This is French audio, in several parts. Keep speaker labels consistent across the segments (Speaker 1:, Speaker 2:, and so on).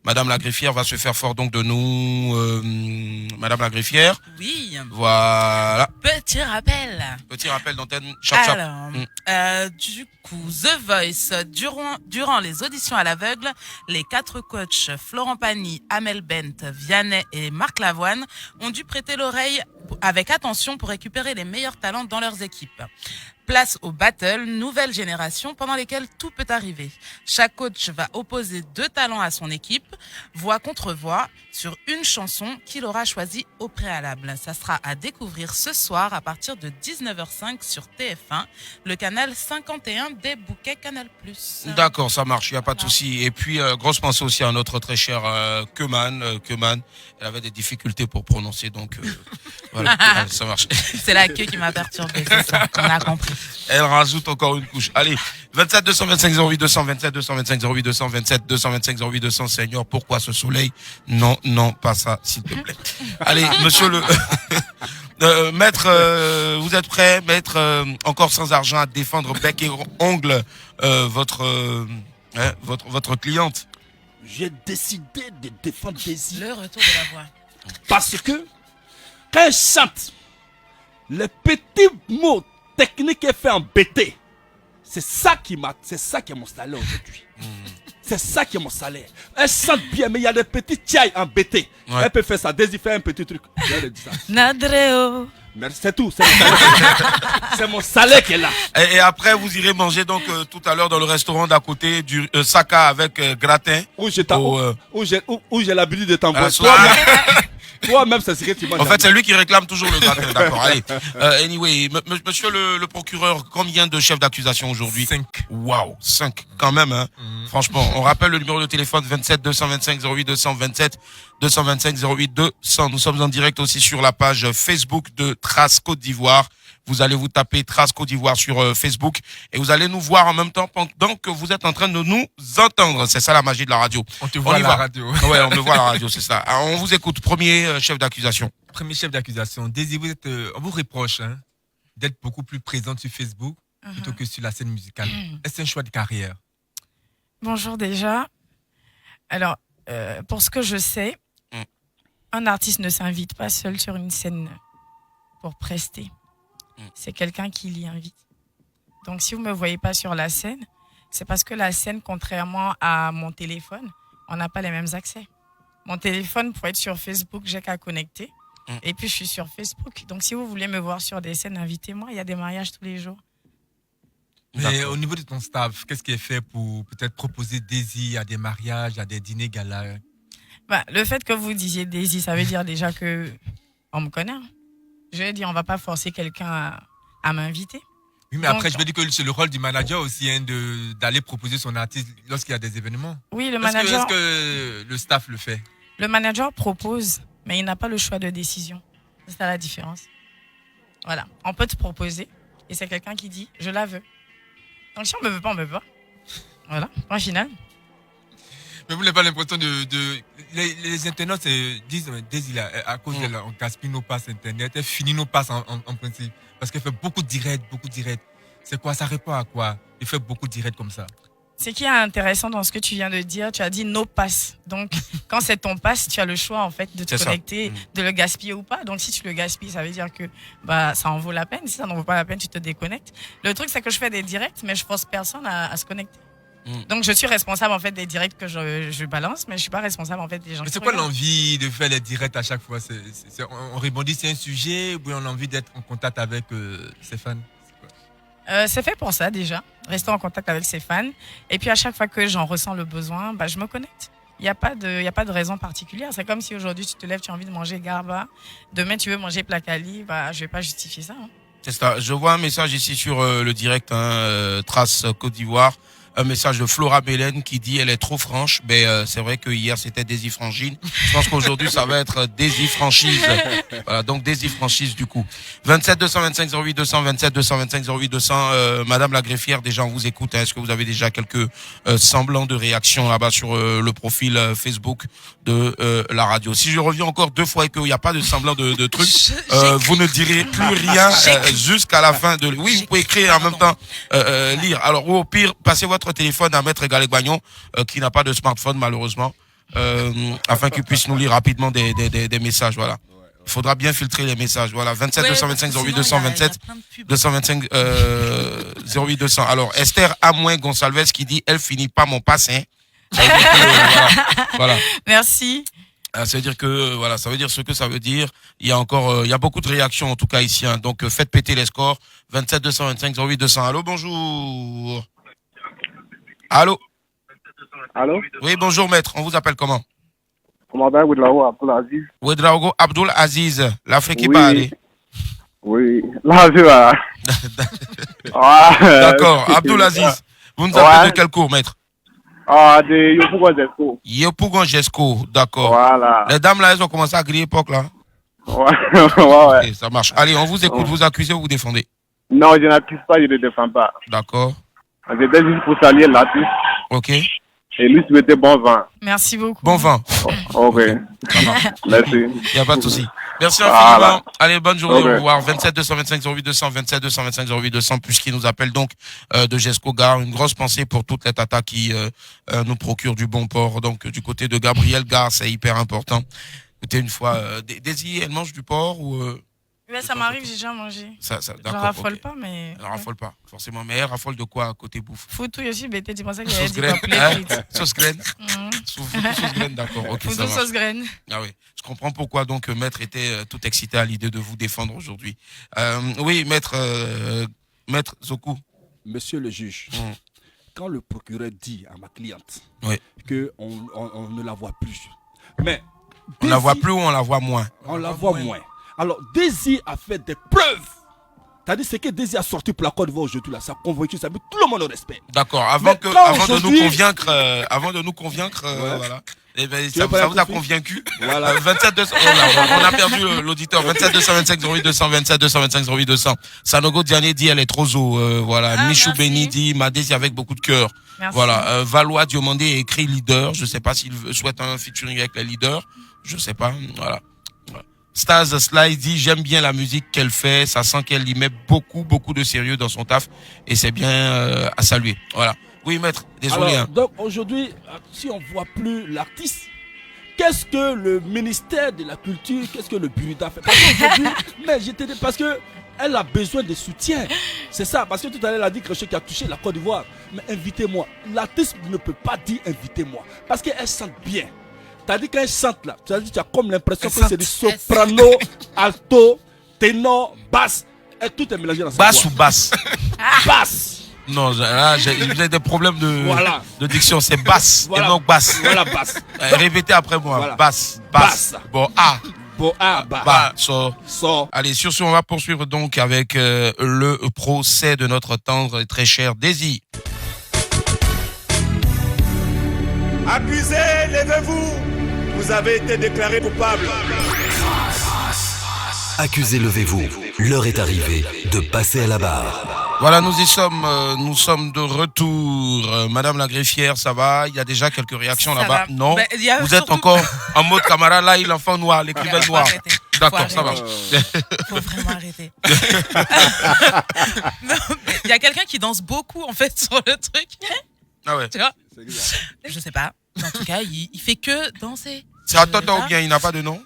Speaker 1: Madame la greffière va se faire fort donc de nous. Madame la greffière.
Speaker 2: Oui.
Speaker 1: Voilà.
Speaker 2: Petit rappel.
Speaker 1: Petit rappel d'antenne. Chap, chap.
Speaker 2: Alors, du coup, The Voice, durant les auditions à l'aveugle, les 4 coachs, Florent Pagny, Amel Bent, Vianney et Marc Lavoine, ont dû prêter l'oreille avec attention pour récupérer les meilleurs talents dans leurs équipes. Place au battle, nouvelle génération, pendant lesquelles tout peut arriver. Chaque coach va opposer 2 talents à son équipe, voix contre voix, sur une chanson qu'il aura choisie au préalable. Ça sera à découvrir ce soir à partir de 19h05 sur TF1, le canal 51 des bouquets Canal+.
Speaker 1: D'accord, ça marche, il n'y a pas de souci. Et puis, grosse pensée aussi à notre très cher Keman. Elle avait des difficultés pour prononcer, donc voilà, ça marche.
Speaker 2: C'est la queue qui m'a perturbé, c'est ça, on a compris.
Speaker 1: Elle rajoute encore une couche. Allez, 27 225 08 200, 27 225 08 200, 27 225 08 200. Seigneur, pourquoi ce soleil? Non, pas ça, s'il te plaît. Allez, monsieur le maître, vous êtes prêt, maître, encore sans argent à défendre bec et ongle votre cliente?
Speaker 3: J'ai décidé de défendre Daisy.
Speaker 2: Le retour de la voix.
Speaker 3: Parce que quand elle chante, le petit mot technique est fait en BT. C'est ça qui est mon salaire aujourd'hui. C'est ça qui est mon salaire. Elle chante bien, mais il y a des petits tiailles en BT. Ouais. Elle peut faire ça. Daisy fait un petit truc. Je dis ça.
Speaker 2: Nadreo.
Speaker 3: Merci, c'est tout. C'est mon salaire qui est là.
Speaker 1: Et après, vous irez manger donc tout à l'heure dans le restaurant d'à côté du Saka avec gratin.
Speaker 3: Où j'ai l'habitude de t'envoyer. Toi-même, ça serait tu manges.
Speaker 1: En fait, c'est lui qui réclame toujours le gratin. D'accord. Allez. Anyway, monsieur le procureur, combien de chefs d'accusation aujourd'hui?
Speaker 4: 5.
Speaker 1: Waouh, 5 quand même. Hein. Franchement, on rappelle le numéro de téléphone 27 225 08 200, 27 225 08 200. Nous sommes en direct aussi sur la page Facebook de Trace Côte d'Ivoire. Vous allez vous taper Trace Côte d'Ivoire sur Facebook et vous allez nous voir en même temps pendant que vous êtes en train de nous entendre. C'est ça la magie de la radio.
Speaker 4: On te voit à la radio.
Speaker 1: Ouais, on me voit à la radio, c'est ça. Alors, on vous écoute. Premier chef d'accusation.
Speaker 4: Premier chef d'accusation. Daisy, on vous reproche d'être beaucoup plus présente sur Facebook plutôt que sur la scène musicale. Est-ce un choix de carrière?
Speaker 5: Bonjour déjà. Alors, pour ce que je sais, un artiste ne s'invite pas seul sur une scène pour prester. C'est quelqu'un qui l'y invite. Donc, si vous ne me voyez pas sur la scène, c'est parce que la scène, contrairement à mon téléphone, on n'a pas les mêmes accès. Mon téléphone, pour être sur Facebook, j'ai qu'à connecter. Et puis, je suis sur Facebook. Donc, si vous voulez me voir sur des scènes, invitez-moi. Il y a des mariages tous les jours.
Speaker 4: Mais au niveau de ton staff, qu'est-ce qui est fait pour peut-être proposer Daisy à des mariages, à des dîners galas?
Speaker 5: Le fait que vous disiez Daisy, ça veut dire déjà que on me connaît. Je vais dire, on ne va pas forcer quelqu'un à m'inviter.
Speaker 4: Oui, mais donc, après, je veux dire que c'est le rôle du manager aussi d'aller proposer son artiste lorsqu'il y a des événements.
Speaker 5: Oui, le manager.
Speaker 4: Est-ce que le staff le fait?
Speaker 5: Le manager propose, mais il n'a pas le choix de décision. C'est ça la différence. Voilà. On peut te proposer et c'est quelqu'un qui dit je la veux. Donc si on ne me veut pas, on ne me veut pas. Voilà, point final.
Speaker 4: Mais vous n'avez pas l'impression les internautes disent Daisy là, à cause d'elle, on gaspille nos passes internet, elle finit nos passes en principe. Parce qu'elle fait beaucoup de directs. C'est quoi? Ça répond à quoi? Il fait beaucoup de directs comme ça.
Speaker 5: Ce qui est intéressant dans ce que tu viens de dire, tu as dit nos passes. Donc, quand c'est ton passe, tu as le choix en fait de te connecter, de le gaspiller ou pas. Donc, si tu le gaspilles, ça veut dire que ça en vaut la peine. Si ça n'en vaut pas la peine, tu te déconnectes. Le truc, c'est que je fais des directs, mais je force personne à se connecter. Donc, je suis responsable en fait des directs que je balance, mais je suis pas responsable en fait des gens.
Speaker 4: Mais c'est quoi l'envie de faire les directs à chaque fois? On rebondit sur un sujet ou on a envie d'être en contact avec ses fans?
Speaker 5: C'est fait pour ça déjà, rester en contact avec ses fans. Et puis à chaque fois que j'en ressens le besoin, je me connecte. Il n'y a pas de raison particulière. C'est comme si aujourd'hui tu te lèves, tu as envie de manger garba. Demain tu veux manger placali, je vais pas justifier ça.
Speaker 1: C'est ça. Je vois un message ici sur le direct, Trace Côte d'Ivoire. Un message de Flora Bélène qui dit elle est trop franche. C'est vrai que hier c'était Daisy Frangine. Je pense qu'aujourd'hui ça va être Daisy Franchise. Voilà, donc Daisy Franchise du coup. 27 225 08 200, 27 225 08 200. Madame la greffière, déjà on vous écoute. Est-ce que vous avez déjà quelques semblants de réaction là-bas sur le profil Facebook de la radio? Si je reviens encore 2 fois et qu'il n'y a pas de semblant de truc, vous ne direz plus rien jusqu'à la fin de. Oui, vous pouvez écrire en même temps lire. Alors ou au pire, passez votre téléphone à Maître Galé Bagnon qui n'a pas de smartphone malheureusement. afin qu'il puisse nous lire rapidement des messages. Voilà. Il faudra bien filtrer les messages. Voilà, 27
Speaker 2: Ouais,
Speaker 1: 225 08
Speaker 2: sinon,
Speaker 1: 227
Speaker 2: il y a plein de pubs.
Speaker 1: 225 08 200. Alors, Esther Amoin Gonsalves qui dit « Elle finit pas mon passin ». Ça veut dire que, voilà.
Speaker 5: Merci.
Speaker 1: Ça veut dire que, voilà, ça veut dire ce que ça veut dire. Il y a encore, il y a beaucoup de réactions, en tout cas, ici. Hein. Donc, faites péter les scores. 27 225 08 200. Allô, bonjour. Allô.
Speaker 6: Allô?
Speaker 1: Oui, bonjour, maître. On vous appelle comment?
Speaker 6: Commandant Ouedraogo Abdul Aziz.
Speaker 1: Ouedraogo Abdul Aziz, l'Afrique qui
Speaker 6: Oui.
Speaker 1: parle.
Speaker 6: Oui, là, je vais.
Speaker 1: D'accord, Abdul Aziz. Vous nous appelez de quel cours, maître?
Speaker 6: De Yopougon Jesco.
Speaker 1: Yopougon Jesco, d'accord.
Speaker 6: Voilà.
Speaker 1: Les dames là, elles ont commencé à griller époque là.
Speaker 6: Ouais.
Speaker 1: Ok, ça marche. Allez, on vous écoute, vous accusez ou vous défendez?
Speaker 6: Non, je n'accuse pas, je ne défends pas.
Speaker 1: D'accord.
Speaker 6: J'étais juste pour saluer l'artiste
Speaker 1: Ok.
Speaker 6: et lui souhaiter bon vent.
Speaker 5: Merci beaucoup.
Speaker 1: Bon vent.
Speaker 6: Ok.
Speaker 1: Ça marche.
Speaker 6: Merci.
Speaker 1: Il n'y a pas de souci. Merci
Speaker 6: Voilà.
Speaker 1: infiniment. Allez, bonne journée.
Speaker 6: Ok.
Speaker 1: Au revoir. 27 225 08 200, 27 225 08 200, puisqu'il nous appelle donc de Jesco Gare. Une grosse pensée pour toutes les tatas qui nous procurent du bon porc. Donc, du côté de Gabriel Gare, c'est hyper important. Écoutez, une fois, Daisy, elle mange du porc ou
Speaker 5: Mais ça m'arrive, j'ai déjà mangé.
Speaker 1: ça,
Speaker 5: Je
Speaker 1: d'accord.
Speaker 5: raffole
Speaker 1: ok.
Speaker 5: pas, mais.
Speaker 1: Elle raffole pas, forcément. Mais elle raffole de quoi côté bouffe?
Speaker 5: Foutou aussi, bête, tu pensais qu'il y avait
Speaker 1: Sauce
Speaker 5: dit
Speaker 1: graine.
Speaker 5: complet
Speaker 1: Hein?
Speaker 5: frites.
Speaker 1: Sauce graine.
Speaker 5: Mhm.
Speaker 1: Sauce graine, d'accord. Ok, ça
Speaker 5: Foutou
Speaker 1: marche.
Speaker 5: sauce graine.
Speaker 1: Ah oui, je comprends pourquoi donc Maître était tout excité à l'idée de vous défendre aujourd'hui. Oui, Maître Zoku.
Speaker 3: Monsieur le juge,
Speaker 1: Mm.
Speaker 3: quand le procureur dit à ma cliente
Speaker 1: Oui.
Speaker 3: qu'on ne la voit plus, mais
Speaker 1: On la voit
Speaker 3: Daisy,
Speaker 1: plus ou on la voit moins?
Speaker 3: on la voit moins. Alors, Daisy a fait des preuves. C'est-à-dire, ce que Daisy a sorti pour la Côte d'Ivoire aujourd'hui, là, ça a convaincu, ça a mis tout le monde au respect.
Speaker 1: D'accord,
Speaker 3: Mais
Speaker 1: avant
Speaker 3: quand
Speaker 1: de nous
Speaker 3: aujourd'hui-
Speaker 1: convaincre,
Speaker 3: Ouais.
Speaker 1: voilà. Eh ben,
Speaker 3: Tu
Speaker 1: ça
Speaker 3: veux pas la
Speaker 1: vous a
Speaker 3: confie
Speaker 1: convaincu?
Speaker 3: Voilà.
Speaker 1: 27 200, oh là, on a perdu l'auditeur. 27 225 08 200, 27 225 08 200. Sanogo Diané dit elle est trop zo. Voilà.
Speaker 5: Ah,
Speaker 1: Michou
Speaker 5: merci.
Speaker 1: Beni dit ma Daisy avec beaucoup de cœur.
Speaker 5: Merci.
Speaker 1: Voilà. Valois Diomandé écrit leader. Je sais pas s'il souhaite un featuring avec les leaders. Je sais pas. Voilà. Staz Sly dit j'aime bien la musique qu'elle fait. Ça sent qu'elle y met beaucoup de sérieux dans son taf et c'est bien à saluer. Voilà. Oui, maître. Désolé.
Speaker 3: Alors,
Speaker 1: Hein.
Speaker 3: donc aujourd'hui, si on ne voit plus l'artiste, qu'est-ce que le ministère de la Culture, qu'est-ce que le Burida fait? Parce qu'aujourd'hui, mais je te dis, parce que elle a besoin de soutien. C'est ça, parce que tout à l'heure, elle a dit quelque chose qui a touché la Côte d'Ivoire. Mais invitez-moi. L'artiste ne peut pas dire invitez-moi. Parce qu'elle chante bien. T'as dit qu'elle chante là, tu as comme l'impression que c'est du soprano, alto, ténor, basse. Et tout est mélangé dans sa
Speaker 1: Basse
Speaker 3: voix.
Speaker 1: ou basse?
Speaker 3: Basse.
Speaker 1: Non, là, j'ai des problèmes
Speaker 3: Voilà.
Speaker 1: de diction. C'est basse
Speaker 3: Voilà.
Speaker 1: et non basse.
Speaker 3: Voilà, basse.
Speaker 1: Répétez après moi.
Speaker 3: Voilà.
Speaker 1: Basse.
Speaker 3: Basse.
Speaker 1: Bon, ah.
Speaker 3: Bon,
Speaker 1: Bah, so.
Speaker 3: Sort.
Speaker 1: Allez, sur ce, on va poursuivre donc avec le procès de notre tendre et très cher Daisy.
Speaker 7: Accusés, levez-vous. Vous avez été déclaré coupable.
Speaker 8: Accusés, levez-vous. L'heure est arrivée de passer à la barre.
Speaker 1: Voilà, nous sommes de retour. Madame la greffière, ça va? Il y a déjà quelques réactions
Speaker 2: Ça
Speaker 1: là-bas?
Speaker 2: va.
Speaker 1: Non?
Speaker 2: Ben, il y a
Speaker 1: Vous êtes
Speaker 2: surtout-
Speaker 1: encore en mode camarade, là, l'enfant noir, l'écrivain
Speaker 2: Faut
Speaker 1: noir.
Speaker 2: arrêter.
Speaker 1: D'accord,
Speaker 2: Faut
Speaker 1: ça va.
Speaker 2: Faut vraiment arrêter. Non, mais il y a quelqu'un qui danse beaucoup en fait sur le truc.
Speaker 1: Ah ouais.
Speaker 2: Tu vois? Je sais pas. Mais en tout cas, il fait que danser.
Speaker 1: C'est à Toto ou bien il n'a pas de nom?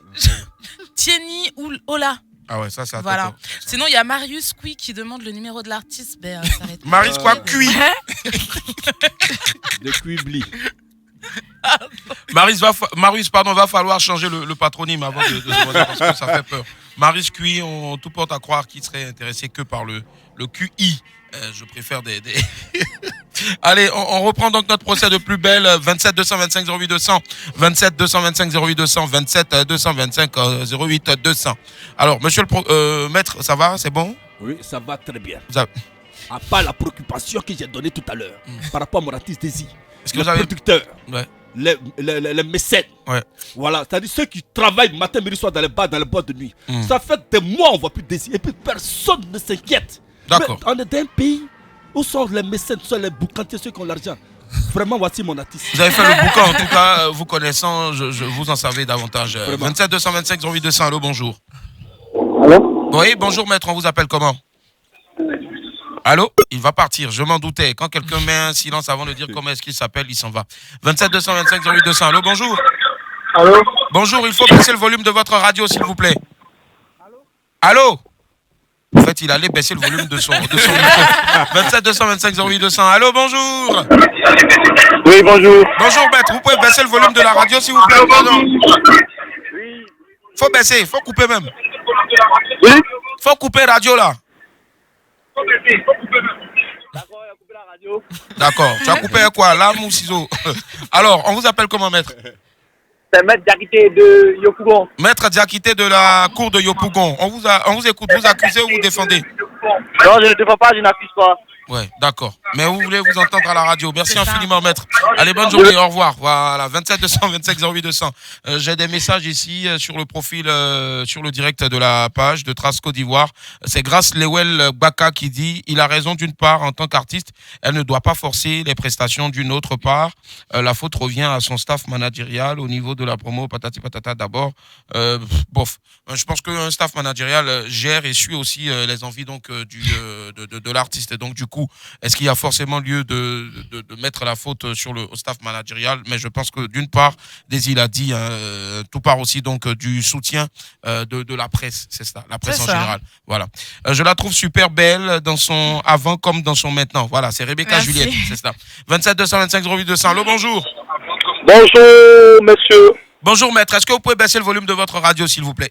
Speaker 2: Tieni ou Ola.
Speaker 1: Ah ouais, ça c'est à
Speaker 2: Voilà.
Speaker 1: Toto.
Speaker 2: Sinon, il y a Marius Kui qui demande le numéro de l'artiste. Ben, ça va être-
Speaker 1: Maris quoi cuit?
Speaker 3: De Quibli.
Speaker 1: Marius, pardon, va falloir changer le patronyme avant de se demander parce que ça fait peur. Marius QI, on tout porte à croire qu'il serait intéressé que par le QI. Je préfère des... Allez, on reprend donc notre procès de plus belle. 27 225 08 200, 27 225 08 200, 27 225 08 200. Alors, monsieur le maître, ça va? C'est bon?
Speaker 3: Oui, ça va très bien.
Speaker 1: Vous avez-
Speaker 3: À part la préoccupation que j'ai donnée tout à l'heure par rapport à mon artiste Daisy,
Speaker 1: Est-ce que
Speaker 3: les
Speaker 1: vous avez...
Speaker 3: producteurs,
Speaker 1: Ouais.
Speaker 3: les mécènes,
Speaker 1: Ouais.
Speaker 3: voilà, c'est-à-dire ceux qui travaillent matin, midi, soir dans les bars, dans les boîtes de nuit. Ça fait des mois on ne voit plus Daisy et puis personne ne s'inquiète.
Speaker 1: D'accord.
Speaker 3: Mais on est dans un pays où sont les mécènes, où sont les boucantiers, ceux qui ont l'argent. Vraiment, voici mon artiste.
Speaker 1: Vous avez fait le bouquin, en tout cas, vous connaissant, je vous en savez davantage.
Speaker 3: Vraiment.
Speaker 1: 27 225 08 200, allô, bonjour.
Speaker 6: Allô?
Speaker 1: Oui, bonjour maître, on vous appelle comment? Allô? Il va partir, je m'en doutais. Quand quelqu'un met un silence avant de dire comment est-ce qu'il s'appelle, il s'en va. 27 225 08 200. Allô, bonjour.
Speaker 6: Allô?
Speaker 1: Bonjour, il faut baisser le volume de votre radio, s'il vous plaît. Allô? En fait, il allait baisser le volume de son micro. 27 225 08 200. Allô, bonjour.
Speaker 6: Oui, bonjour.
Speaker 1: Bonjour, maître. Vous pouvez baisser le volume de la radio, s'il vous plaît? Pardon. Faut baisser, faut couper même.
Speaker 6: Oui?
Speaker 1: Faut couper radio là.
Speaker 6: D'accord, il a coupé la radio.
Speaker 1: D'accord. Tu as coupé quoi? Lame ou ciseau? Alors, on vous appelle comment, maître?
Speaker 6: C'est Maître Diakité de Yopougon.
Speaker 1: Maître Diakité de la cour de Yopougon. On vous écoute. Vous accusez ou vous défendez?
Speaker 6: Non, je ne défends pas, je n'accuse pas.
Speaker 1: Ouais, d'accord. Mais vous voulez vous entendre à la radio. Merci
Speaker 2: C'est ça.
Speaker 1: infiniment, maître. Allez, bonne journée. Au revoir. Voilà, 27 225 08 200. J'ai des messages ici sur le profil, sur le direct de la page de Trace Côte d'Ivoire. C'est Grace Lewel Baka qui dit: il a raison d'une part, en tant qu'artiste, elle ne doit pas forcer les prestations d'une autre part. La faute revient à son staff managérial au niveau de la promo, patati patata d'abord. Bof. Je pense qu'un staff managérial gère et suit aussi les envies donc de l'artiste. Et donc, du coup, est-ce qu'il y a forcément lieu de mettre la faute sur le staff managérial? Mais je pense que d'une part, Daisy l'a dit, tout part aussi donc du soutien de la presse, c'est ça, la presse
Speaker 2: C'est
Speaker 1: en
Speaker 2: ça.
Speaker 1: général. Voilà. Je la trouve super belle dans son avant comme dans son maintenant. Voilà, c'est Rebecca
Speaker 2: Merci.
Speaker 1: Juliette, c'est ça. 27 225 08 200. Allô, bonjour.
Speaker 6: Bonjour, monsieur.
Speaker 1: Bonjour, maître. Est-ce que vous pouvez baisser le volume de votre radio, s'il vous plaît?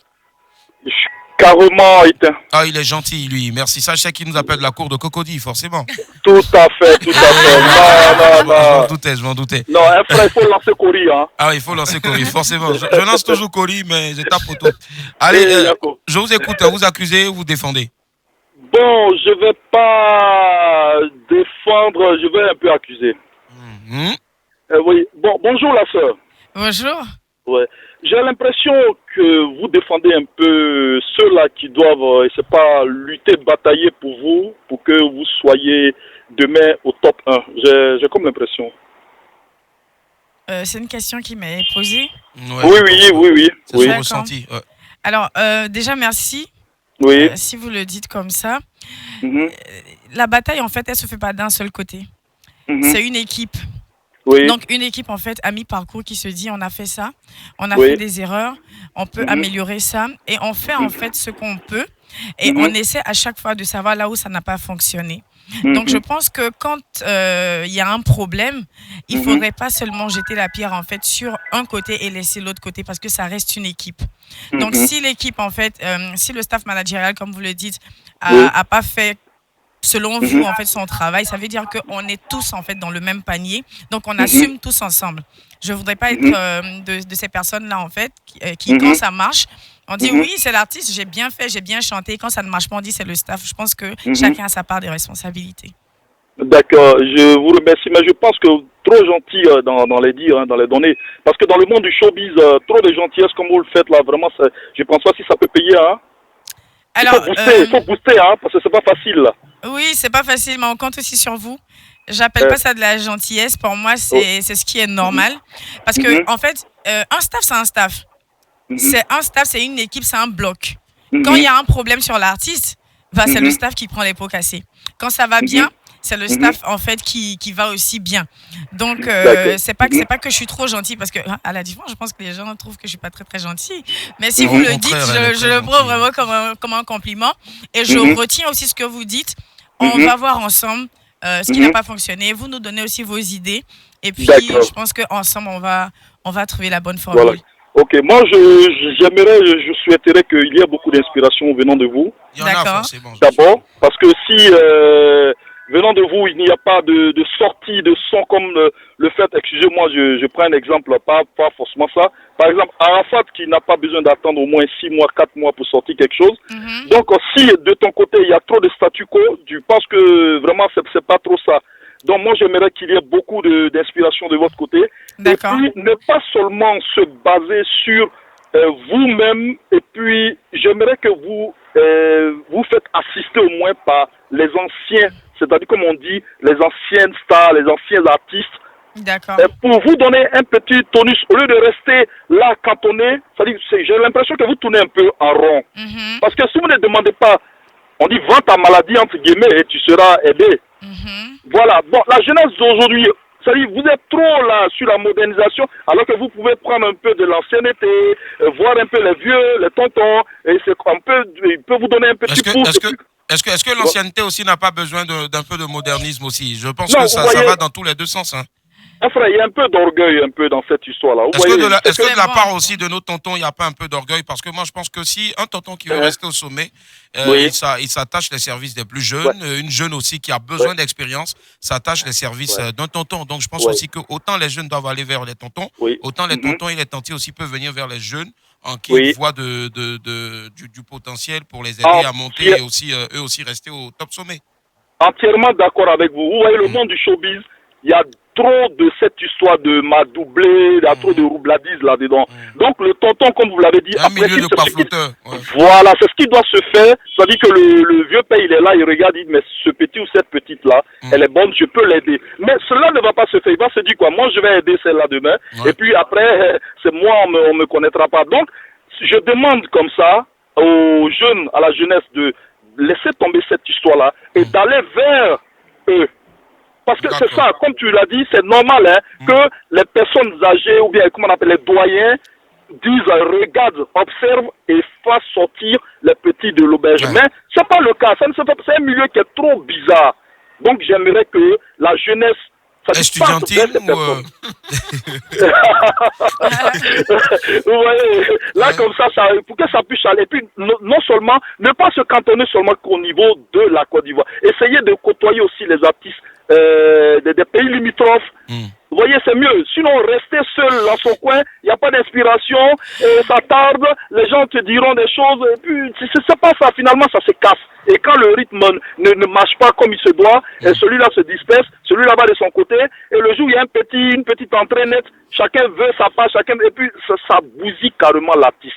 Speaker 6: Je suis carrément éteint.
Speaker 1: Ah, il est gentil, lui. Merci. Ça, je sais qu'il nous appelle de la cour de Cocody, forcément.
Speaker 6: Tout à fait, tout à fait.
Speaker 1: Je
Speaker 6: Non,
Speaker 1: m'en
Speaker 6: non,
Speaker 1: doutais, je m'en doutais.
Speaker 6: non. Non, un frère, il faut lancer Cori, hein.
Speaker 1: Ah, il faut lancer Cory, forcément. Je lance toujours Cory, mais je tape au tout. Allez,
Speaker 6: Oui, d'accord.
Speaker 1: je vous écoute. Vous accusez ou vous défendez?
Speaker 6: Bon, je vais pas défendre, je vais un peu accuser.
Speaker 1: Mhm.
Speaker 6: Oui, bon, bonjour la sœur.
Speaker 5: Bonjour.
Speaker 6: Ouais. J'ai l'impression que vous défendez un peu ceux-là qui doivent, je sais pas, lutter, batailler pour vous, pour que vous soyez demain au top 1. J'ai comme l'impression.
Speaker 5: C'est une question qui m'est posée.
Speaker 1: Ouais,
Speaker 6: Oui.
Speaker 1: C'est
Speaker 6: Oui.
Speaker 1: son
Speaker 5: D'accord.
Speaker 1: ressenti. Ouais.
Speaker 5: Alors, déjà, merci.
Speaker 6: Oui.
Speaker 5: Si vous le dites comme ça.
Speaker 6: Mhm.
Speaker 5: La bataille, en fait, elle se fait pas d'un seul côté.
Speaker 6: Mhm.
Speaker 5: C'est une équipe.
Speaker 6: Oui.
Speaker 5: Donc, une équipe, en fait, à mi-parcours qui se dit, on a fait ça, on a
Speaker 6: Oui.
Speaker 5: fait des erreurs, on peut améliorer ça, et on fait, en fait, ce qu'on peut, et on essaie à chaque fois de savoir là où ça n'a pas fonctionné. Donc, je pense que quand il y a un problème, il faudrait pas seulement jeter la pierre, en fait, sur un côté et laisser l'autre côté, parce que ça reste une équipe. Donc, si l'équipe, en fait, si le staff managérial, comme vous le dites, a pas fait selon vous, en fait, son travail, ça veut dire qu'on est tous, en fait, dans le même panier. Donc, on assume tous ensemble. Je voudrais pas être de ces personnes-là, en fait, qui quand ça marche, on dit oui, c'est l'artiste, j'ai bien fait, j'ai bien chanté. Quand ça ne marche pas, on dit c'est le staff. Je pense que chacun a sa part de responsabilité.
Speaker 6: D'accord, je vous remercie, mais je pense que trop gentil dans les dires, hein, dans les données. Parce que dans le monde du showbiz, trop de gentillesse comme vous le faites là, vraiment, je pense pas si ça peut payer. Hein.
Speaker 5: Alors,
Speaker 6: il faut booster, hein, parce que c'est pas facile là.
Speaker 5: oui, c'est pas facile, mais on compte aussi sur vous. J'appelle pas ça de la gentillesse. Pour moi, c'est ce qui est normal. Parce que, en fait, un staff, c'est un staff. C'est un staff, c'est une équipe, c'est un bloc. Quand il y a un problème sur l'artiste, c'est le staff qui prend les pots cassés. Quand ça va bien, c'est le staff en fait qui va aussi bien. Donc c'est pas que je suis trop gentille, parce que à la différence, je pense que les gens trouvent que je suis pas très très gentille. Mais si vous le dites, je le prends vraiment comme un compliment, et je retiens aussi ce que vous dites. On va voir ensemble ce qui n'a pas fonctionné. Vous nous donnez aussi vos idées, et puis je pense qu'ensemble on va trouver la bonne formule.
Speaker 6: Voilà. Ok, moi je souhaiterais qu'il y ait beaucoup d'inspiration venant de vous.
Speaker 1: Il y en a forcément.
Speaker 6: D'abord, parce que si venant de vous, il n'y a pas de sortie de son comme le fait, excusez-moi, je prends un exemple, pas forcément ça. Par exemple, Arafat qui n'a pas besoin d'attendre au moins 6 mois, 4 mois pour sortir quelque chose. Donc si de ton côté il y a trop de statu quo, je pense que vraiment c'est pas trop ça. Donc moi j'aimerais qu'il y ait beaucoup d'inspiration de votre côté. Et puis ne pas seulement se baser sur vous-même, et puis j'aimerais que vous faites assister au moins par les anciens, c'est-à-dire comme on dit, les anciennes stars, les anciens artistes.
Speaker 5: D'accord.
Speaker 6: Pour vous donner un petit tonus, au lieu de rester là cantonné, c'est-à-dire j'ai l'impression que vous tournez un peu en rond. Parce que si vous ne demandez pas On dit vends ta maladie entre guillemets et tu seras aidé. Voilà. Bon, la jeunesse d'aujourd'hui, c'est-à-dire vous êtes trop là sur la modernisation, alors que vous pouvez prendre un peu de l'ancienneté, voir un peu les vieux, les tontons, et c'est un peu, il peut vous donner un petit pouce.
Speaker 1: Est-ce que l'ancienneté aussi n'a pas besoin d'un peu de modernisme aussi? Je pense
Speaker 6: Non,
Speaker 1: que ça va dans tous les deux sens. Hein.
Speaker 6: Enfin, il y a un peu d'orgueil un peu dans cette histoire-là.
Speaker 1: Est-ce que de la part aussi de nos tontons, il n'y a pas un peu d'orgueil? Parce que moi, je pense que si un tonton qui veut rester au sommet, il s'attache les services des plus jeunes, une jeune aussi qui a besoin d'expérience, s'attache les services d'un tonton. Donc, je pense aussi que autant les jeunes doivent aller vers les tontons, autant les tontons et les tantiers aussi peuvent venir vers les jeunes en qui ils voient du potentiel pour les aider à monter et aussi eux aussi rester au top sommet.
Speaker 6: Entièrement d'accord avec vous. Vous voyez, le monde du showbiz, il y a trop de cette histoire de m'a doublé, il y a trop de roubladise là-dedans. Donc le tonton, comme vous l'avez dit,
Speaker 1: un milieu de pafloteurs.
Speaker 6: Voilà, c'est ce qui doit se faire. C'est-à-dire que le vieux père, il est là, il regarde, il dit, mais ce petit ou cette petite-là, elle est bonne, je peux l'aider. Mais cela ne va pas se faire. Il va se dire quoi? Moi, je vais aider celle-là demain. Et puis après, c'est moi, on me connaîtra pas. Donc, je demande comme ça aux jeunes, à la jeunesse, de laisser tomber cette histoire-là et d'aller vers eux. Parce que c'est ça, comme tu l'as dit, c'est normal que les personnes âgées ou bien, comment on appelle, les doyens disent, regarde, observe et fasse sortir les petits de l'auberge. Mais c'est pas le cas, c'est un milieu qui est trop bizarre. Donc j'aimerais que la jeunesse
Speaker 1: estudiantine ou
Speaker 6: vous voyez, là comme ça, pour que ça puisse aller. Et puis non seulement, ne pas se cantonner seulement qu'au niveau de la Côte d'Ivoire. Essayez de côtoyer aussi les artistes des pays limitrophes. Vous voyez, c'est mieux. Sinon, rester seul dans son coin, il n'y a pas d'inspiration, ça tarde, les gens te diront des choses, et puis c'est pas ça, finalement, ça se casse. Et quand le rythme ne marche pas comme il se doit, et celui-là se disperse, celui-là va de son côté, et le jour où il y a une petite entrée nette, chacun veut sa part, et puis ça bousille carrément l'artiste.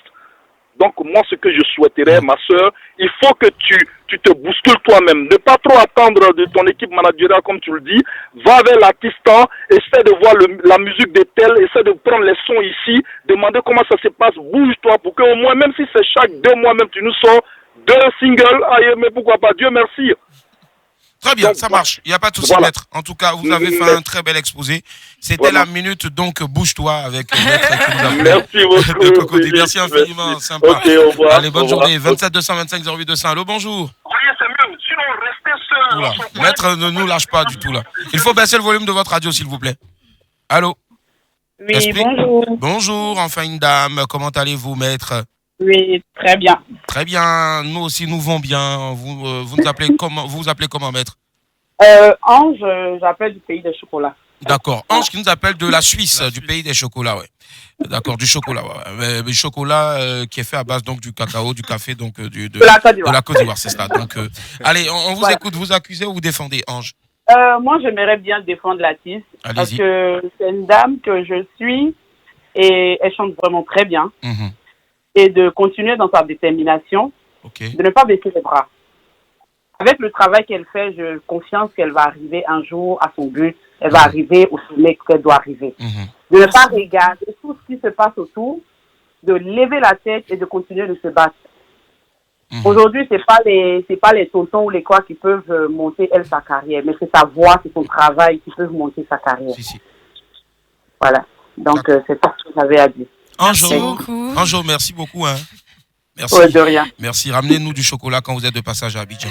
Speaker 6: Donc moi, ce que je souhaiterais, ma sœur, il faut que tu te bouscules toi-même. Ne pas trop attendre de ton équipe managériale, comme tu le dis. Va vers l'artiste, essaie de voir la musique de tel, essaie de prendre les sons ici, demander comment ça se passe, bouge-toi pour qu'au moins, même si c'est chaque 2 mois, même tu nous sors 2 singles, aïe, mais pourquoi pas, Dieu merci.
Speaker 1: Très bien, donc, ça marche. Il n'y a pas de souci, maître. En tout cas, vous avez fait un très bel exposé. C'était la minute, donc, bouge-toi avec maître qui nous a
Speaker 6: Merci beaucoup.
Speaker 1: De Cocody. Merci infiniment, sympa.
Speaker 6: Ok, au revoir.
Speaker 1: Allez, bonne journée. 27 225 08 200. Allô, bonjour.
Speaker 6: Oui, c'est mieux. Sinon, restez seul.
Speaker 1: Maître, ne nous lâche pas du tout, là. Il faut baisser le volume de votre radio, s'il vous plaît. Allô?
Speaker 9: Oui, bonjour.
Speaker 1: Bonjour, enfin une dame. Comment allez-vous, maître?
Speaker 9: Oui, très bien.
Speaker 1: Très bien. Nous aussi, nous vont bien. Vous nous appelez comment? Vous vous appelez comment, maître?
Speaker 9: Ange, j'appelle du pays des chocolats.
Speaker 1: D'accord. Ange qui nous appelle de la Suisse, du pays des chocolats, ouais. D'accord, du chocolat, ouais. Du chocolat qui est fait à base donc du cacao, du café, donc de la Côte d'Ivoire, c'est ça. Donc, allez, on vous écoute. Vous accusez ou vous défendez, Ange?
Speaker 9: Moi, j'aimerais bien défendre l'artiste parce
Speaker 1: Allez-y.
Speaker 9: que c'est une dame que je suis et elle chante vraiment très bien. Et de continuer dans sa détermination, de ne pas baisser les bras. Avec le travail qu'elle fait, j'ai confiance qu'elle va arriver un jour à son but. Elle va arriver au sommet qu'elle doit arriver. De ne pas regarder tout ce qui se passe autour, de lever la tête et de continuer de se battre. Aujourd'hui, c'est pas les tontons ou les quoi qui peuvent monter elle sa carrière, mais c'est sa voix, c'est son travail qui peut monter sa carrière. Voilà. Donc c'est ça que j'avais à dire.
Speaker 1: Anjo, merci beaucoup. Hein. Merci.
Speaker 9: Ouais, de rien.
Speaker 1: Merci. Ramenez-nous du chocolat quand vous êtes de passage à Abidjan.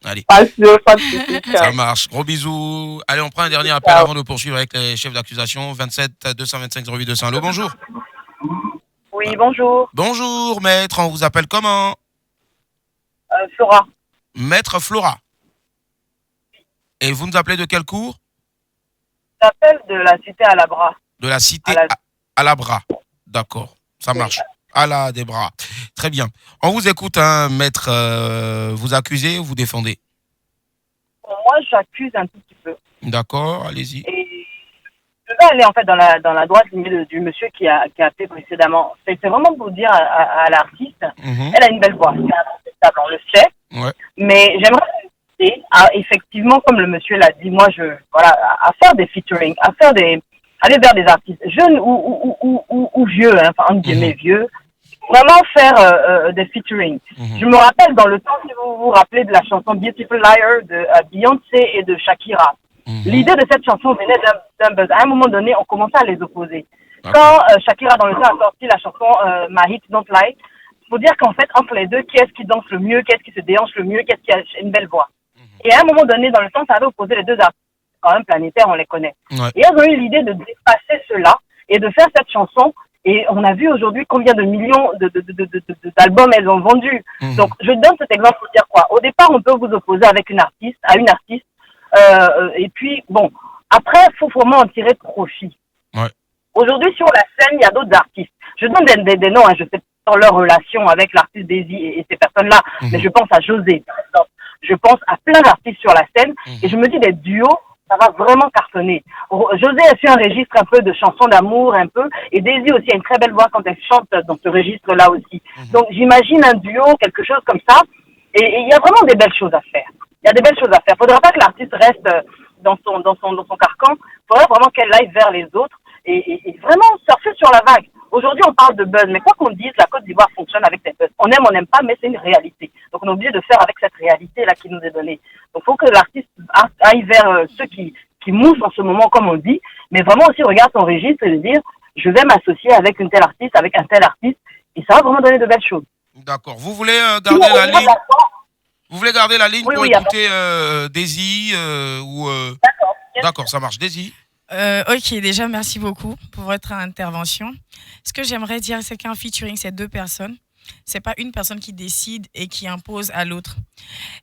Speaker 1: Allez.
Speaker 9: Pas de soucis.
Speaker 1: Ça marche. Gros bisous. Allez, on prend un dernier appel avant de poursuivre avec les chefs d'accusation. 27 225 08 200. Allô, bonjour.
Speaker 10: Oui, bonjour.
Speaker 1: Bonjour, maître. On vous appelle comment?
Speaker 10: Flora.
Speaker 1: Maître Flora. Et vous nous appelez de quel cours?
Speaker 10: J'appelle de la cité à la Bras.
Speaker 1: De la cité à la Bras. D'accord. Ça marche. À la des bras. Très bien. On vous écoute, hein, maître. Vous accusez ou vous défendez?
Speaker 10: Moi, j'accuse un tout petit peu.
Speaker 1: D'accord, allez-y.
Speaker 10: Et je vais aller en fait dans la droite ligne du monsieur qui a fait précédemment. C'est vraiment pour dire à l'artiste, elle a une belle voix, c'est incontestable, on le sait.
Speaker 1: Ouais.
Speaker 10: Mais j'aimerais inviter effectivement, comme le monsieur l'a dit, moi à faire des featuring, aller vers des artistes jeunes ou vieux, hein, enfin entre guillemets vieux. vraiment faire des featuring. Je me rappelle dans le temps, si vous vous rappelez de la chanson Beautiful Liar de Beyoncé et de Shakira. L'idée de cette chanson venait d'un buzz. À un moment donné, on commençait à les opposer. Quand Shakira dans le temps a sorti la chanson My Hips Don't Lie, il faut dire qu'en fait, entre les deux, qui est-ce qui danse le mieux, qui est-ce qui se déhanche le mieux, qui est-ce qui a une belle voix. Et à un moment donné, dans le temps, ça avait opposé les deux artistes, quand même planétaires, on les connaît. Et elles ont eu l'idée de dépasser cela et de faire cette chanson. Et on a vu aujourd'hui combien de millions d'albums elles ont vendus. Donc, je donne cet exemple pour dire quoi. Au départ, on peut vous opposer avec une artiste, et puis, bon, après, il faut vraiment en tirer profit. Aujourd'hui, sur la scène, il y a d'autres artistes. Je donne des noms, hein, je sais pas leur relation avec l'artiste Daisy et ces personnes-là, mais je pense à José, par exemple. Je pense à plein d'artistes sur la scène, et je me dis des duos, ça va vraiment cartonner. José a su un registre un peu de chansons d'amour, un peu, et Daisy aussi a une très belle voix quand elle chante dans ce registre-là aussi. Donc j'imagine un duo, quelque chose comme ça, et il y a vraiment des belles choses à faire. Il y a des belles choses à faire. Faudra pas que l'artiste reste dans son carcan, faudrait vraiment qu'elle aille vers les autres, et vraiment surfer sur la vague. Aujourd'hui, on parle de buzz, mais quoi qu'on dise, la Côte d'Ivoire fonctionne avec des buzz. On n'aime pas, mais c'est une réalité. Donc, on est obligé de faire avec cette réalité-là qui nous est donnée. Donc, il faut que l'artiste aille vers ceux qui moussent en ce moment, comme on dit, mais vraiment aussi regarde son registre et dire, je vais m'associer avec une telle artiste, avec un tel artiste, et ça va vraiment donner de belles choses.
Speaker 1: D'accord. Vous voulez garder la ligne? Vous voulez garder la ligne pour écouter Daisy D'accord, ça marche. Daisy.
Speaker 5: Ok, déjà, merci beaucoup pour votre intervention. Ce que j'aimerais dire, c'est qu'un featuring, c'est deux personnes. C'est pas une personne qui décide et qui impose à l'autre.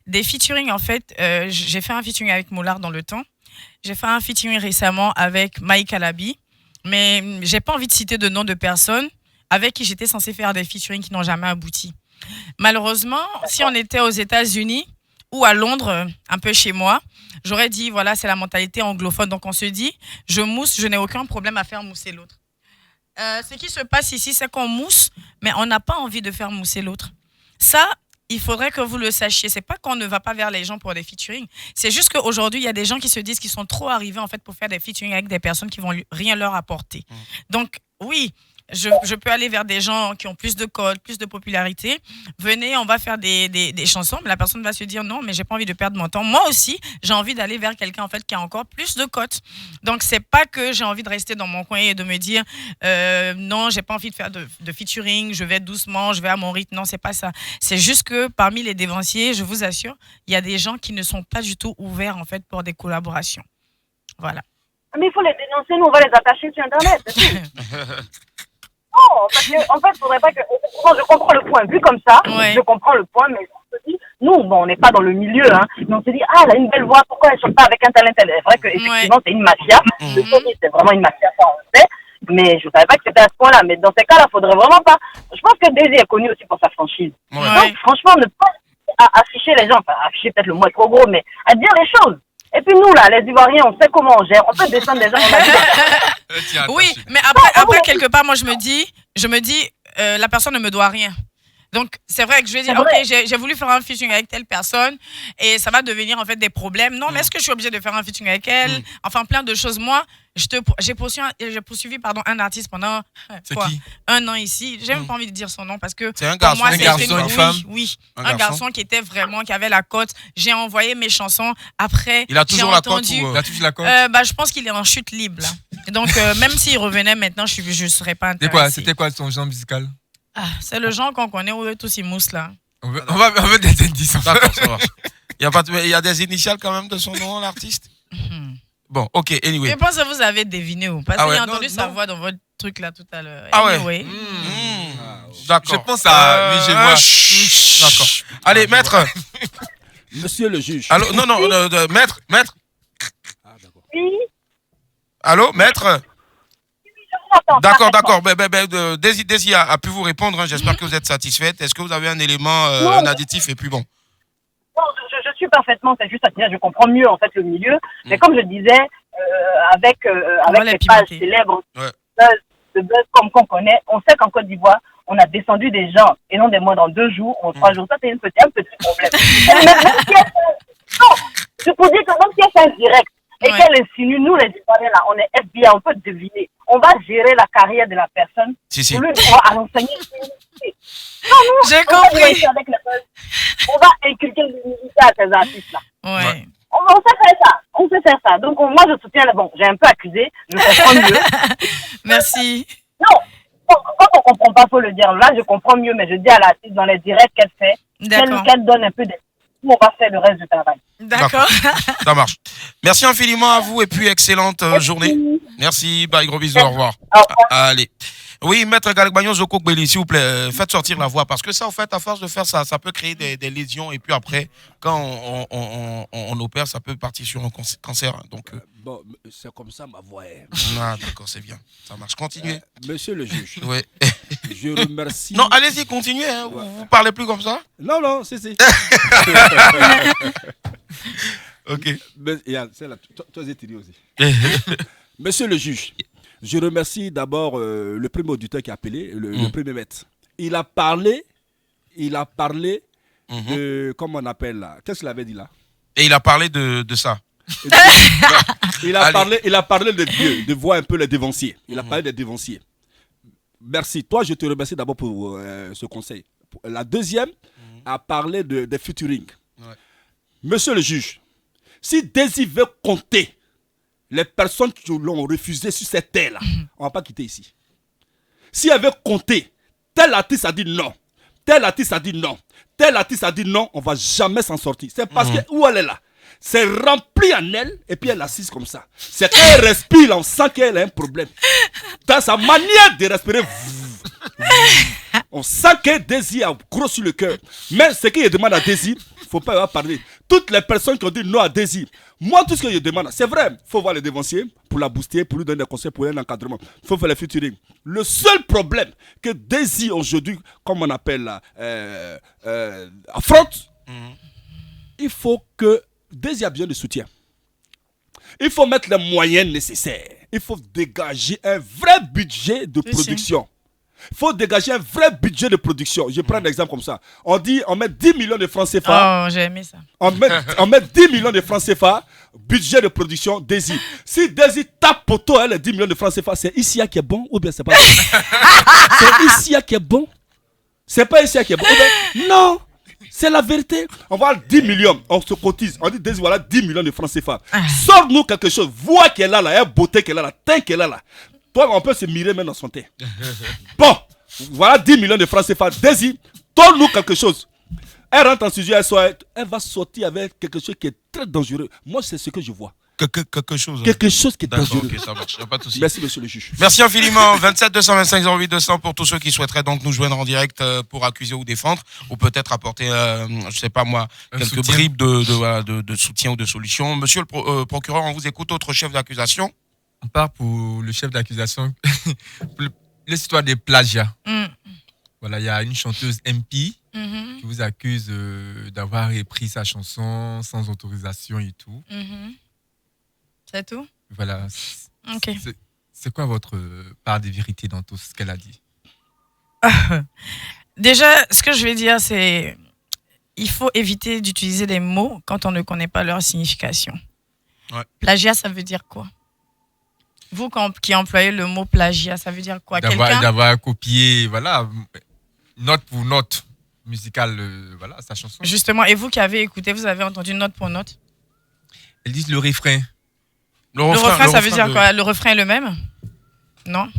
Speaker 5: Des featuring, en fait, j'ai fait un featuring avec Mollard dans le temps. J'ai fait un featuring récemment avec Mike Alabi. Mais j'ai pas envie de citer de nom de personnes avec qui j'étais censée faire des featuring qui n'ont jamais abouti. Malheureusement, si on était aux États-Unis ou à Londres, un peu chez moi, j'aurais dit, voilà, c'est la mentalité anglophone. Donc, on se dit, je mousse, je n'ai aucun problème à faire mousser l'autre. Ce qui se passe ici, c'est qu'on mousse, mais on n'a pas envie de faire mousser l'autre. Ça, il faudrait que vous le sachiez. C'est pas qu'on ne va pas vers les gens pour des featuring. C'est juste qu'aujourd'hui, il y a des gens qui se disent qu'ils sont trop arrivés, en fait, pour faire des featuring avec des personnes qui vont rien leur apporter. Donc, oui, je peux aller vers des gens qui ont plus de codes, plus de popularité. Venez, on va faire des chansons, mais la personne va se dire non, mais j'ai pas envie de perdre mon temps. Moi aussi, j'ai envie d'aller vers quelqu'un en fait qui a encore plus de codes. Donc c'est pas que j'ai envie de rester dans mon coin et de me dire non, j'ai pas envie de faire de featuring, je vais doucement, je vais à mon rythme. Non, c'est pas ça. C'est juste que parmi les dévanciers, je vous assure, il y a des gens qui ne sont pas du tout ouverts en fait pour des collaborations. Voilà.
Speaker 10: Mais il faut les dénoncer, nous on va les attacher sur Internet. Non, parce que, en fait, il faudrait pas que. Je comprends le point. Vu comme ça, je comprends le point, mais on se dit, nous, bon, on n'est pas dans le milieu, hein, mais on se dit, ah, elle a une belle voix, pourquoi elle ne chante pas avec un talent? C'est vrai qu'effectivement, c'est une mafia. Le Sony, c'est vraiment une mafia, ça, on le sait. Mais je ne savais pas que c'était à ce point-là. Mais dans ces cas-là, il faudrait vraiment pas. Je pense que Daisy est connue aussi pour sa franchise. Donc, franchement, ne pas afficher les gens, enfin, afficher peut-être le mot est trop gros, mais à dire les choses. Et puis nous, là, les Ivoiriens, on sait comment on gère. On peut descendre des gens.
Speaker 5: Oui, mais après, quelque part, moi, je me dis, la personne ne me doit rien. Donc, c'est vrai que je vais dire, ok, j'ai voulu faire un featuring avec telle personne et ça va devenir en fait des problèmes. Non, mais est-ce que je suis obligée de faire un featuring avec elle? Enfin, plein de choses. Moi, j'ai poursuivi un artiste pendant un an ici. J'ai même pas envie de dire son nom parce que
Speaker 1: c'est un garçon,
Speaker 5: moi,
Speaker 1: une femme.
Speaker 5: Oui, un garçon qui était vraiment, qui avait la cote. J'ai envoyé mes chansons. Après,
Speaker 1: il a toujours la cote
Speaker 4: ou il a toujours la cote?
Speaker 5: Je pense qu'il est en chute libre. Là. Et donc, même s'il revenait maintenant, je ne serais pas intéressée.
Speaker 4: C'était quoi son genre musical?
Speaker 5: C'est le genre qu'on connaît où tous ces mousses là.
Speaker 4: On veut des indices.
Speaker 1: D'accord, ça marche. Il y a des initiales quand même de son nom, l'artiste? Bon, ok, anyway.
Speaker 5: Je pense que vous avez deviné ou parce que j'ai entendu sa voix dans votre truc là tout à l'heure.
Speaker 1: Ah
Speaker 5: anyway.
Speaker 1: ouais. D'accord.
Speaker 4: Je pense à moi.
Speaker 1: D'accord. Allez, maître.
Speaker 3: Monsieur le juge.
Speaker 1: Allô, non, maître.
Speaker 10: Oui.
Speaker 1: Allô, maître. D'accord. Daisy a pu vous répondre. Hein. J'espère que vous êtes satisfaite. Est-ce que vous avez un élément, un additif et puis bon?
Speaker 10: Non, je suis parfaitement. C'est juste à dire, je comprends mieux en fait le milieu. Mais comme je disais, avec les pages célèbres de buzz comme qu'on connaît, on sait qu'en Côte d'Ivoire, on a descendu des gens et non des mois dans 2 jours ou 3 jours. Ça, c'est un petit problème. Non, je peux dire que même si c'est indirect, et qu'elle insinue, nous les Ivoiriens là, on est FBI, on peut deviner. On va gérer la carrière de la personne.
Speaker 1: Si.
Speaker 10: Pour lui, on va l'enseigner. Non,
Speaker 5: J'ai
Speaker 10: on va
Speaker 5: compris.
Speaker 10: jouer avec le buzz. On va inculquer l'humilité à ces artistes-là.
Speaker 5: Ouais.
Speaker 10: On sait faire ça. On sait faire ça. Donc, moi, je soutiens. Bon, j'ai un peu accusé. Je comprends mieux.
Speaker 5: Merci.
Speaker 10: Non. Quand on comprend pas, faut le dire. Là, je comprends mieux, mais je dis à l'artiste dans les directs qu'elle fait, qu'elle donne un peu de... On va faire le reste du travail.
Speaker 5: D'accord.
Speaker 1: Ça marche. Merci infiniment à vous et puis excellente journée. Merci, bye, gros bisous, au revoir. Allez. Oui, Maître Galgbagnon Zoko Gbeli, s'il vous plaît, faites sortir la voix parce que ça, en fait, à force de faire ça, ça peut créer des lésions et puis après, quand on opère, ça peut partir sur un cancer. Donc,
Speaker 3: bon, c'est comme ça ma voix est.
Speaker 1: Ah, d'accord, c'est bien. Ça marche. Continuez.
Speaker 3: Monsieur le juge.
Speaker 1: Oui.
Speaker 3: Je remercie.
Speaker 1: Non, allez-y, continuez. Hein. Vous parlez plus comme ça?
Speaker 3: Non, c'est.
Speaker 1: Ok.
Speaker 3: Mais, c'est là, toi, tu aussi. Monsieur le juge, je remercie d'abord le premier auditeur qui a appelé, le premier maître. Il a parlé de, comment on appelle là? Qu'est-ce qu'il avait dit là?
Speaker 1: Et il a parlé de ça.
Speaker 3: Il a parlé de Dieu, de voir un peu les dévanciers. Il a parlé des dévanciers. Merci. Toi, je te remercie d'abord pour ce conseil. La deuxième a parlé des featuring. Ouais. Monsieur le juge, si Daisy veut compter les personnes qui l'ont refusé sur cette terre-là, on ne va pas quitter ici. Si elle veut compter, tel artiste a dit non, tel artiste a dit non, tel artiste a dit non, on ne va jamais s'en sortir. C'est parce que où elle est là, c'est rempli en elle et puis elle assise comme ça. C'est qu'elle respire, on sent qu'elle a un problème. Dans sa manière de respirer, on sent que Daisy a gros sur le cœur. Mais ce qu'il demande à Daisy, il ne faut pas y parler. Toutes les personnes qui ont dit non à Daisy, moi tout ce que je demande, c'est vrai, il faut voir les dévanciers pour la booster, pour lui donner des conseils, pour un encadrement. Il faut faire les featuring. Le seul problème que Daisy aujourd'hui, comme on appelle affronte, il faut que Daisy a besoin de soutien. Il faut mettre les moyens nécessaires. Il faut dégager un vrai budget de production. Il faut dégager un vrai budget de production. Je prends un exemple comme ça. On met 10 millions de francs CFA.
Speaker 5: Oh, j'ai aimé ça.
Speaker 3: On met 10 millions de francs CFA, budget de production, Daisy. Si Daisy tape poteau, elle, 10 millions de francs CFA, c'est Isia qui est bon ou bien c'est pas bon? C'est Isia qui est bon? C'est pas Isia qui est bon? Non! C'est la vérité. On va 10 millions, on se cotise. On dit Daisy, voilà 10 millions de francs CFA. Sors-nous quelque chose. Vois qu'elle a là, la beauté qu'elle a là, teint qu'elle a là. Toi, on peut se mirer même dans son teint. Bon, voilà 10 millions de francs CFA. Daisy, donne-nous quelque chose. Elle rentre en sujet, elle va sortir avec quelque chose qui est très dangereux. Moi, c'est ce que je vois.
Speaker 1: Quelque chose.
Speaker 3: Quelque chose qui est dangereux.
Speaker 1: Ok, ça marche. Pas de souci.
Speaker 3: Merci, monsieur le juge.
Speaker 1: Merci infiniment. 27 225 08 200 pour tous ceux qui souhaiteraient donc nous joindre en direct pour accuser ou défendre, ou peut-être apporter, je sais pas moi, quelques bribes de soutien ou de solution. Monsieur le procureur, on vous écoute. Autre chef d'accusation.
Speaker 4: On part pour le chef d'accusation. L'histoire des plagiats. Voilà, il y a une chanteuse MP qui vous accuse d'avoir repris sa chanson sans autorisation et tout.
Speaker 5: C'est tout?
Speaker 4: Voilà.
Speaker 5: Ok.
Speaker 4: C'est quoi votre part de vérité dans tout ce qu'elle a dit?
Speaker 5: Déjà, ce que je vais dire, c'est il faut éviter d'utiliser des mots quand on ne connaît pas leur signification. Ouais. Plagiat, ça veut dire quoi? Vous qui employez le mot plagiat, ça veut dire quoi?
Speaker 4: D'avoir copié, voilà, note pour note musicale, voilà, sa chanson.
Speaker 5: Justement, et vous qui avez écouté, vous avez entendu note pour note?
Speaker 4: Elles disent le refrain.
Speaker 5: Le refrain, ça veut dire quoi? Le refrain est le même? Non.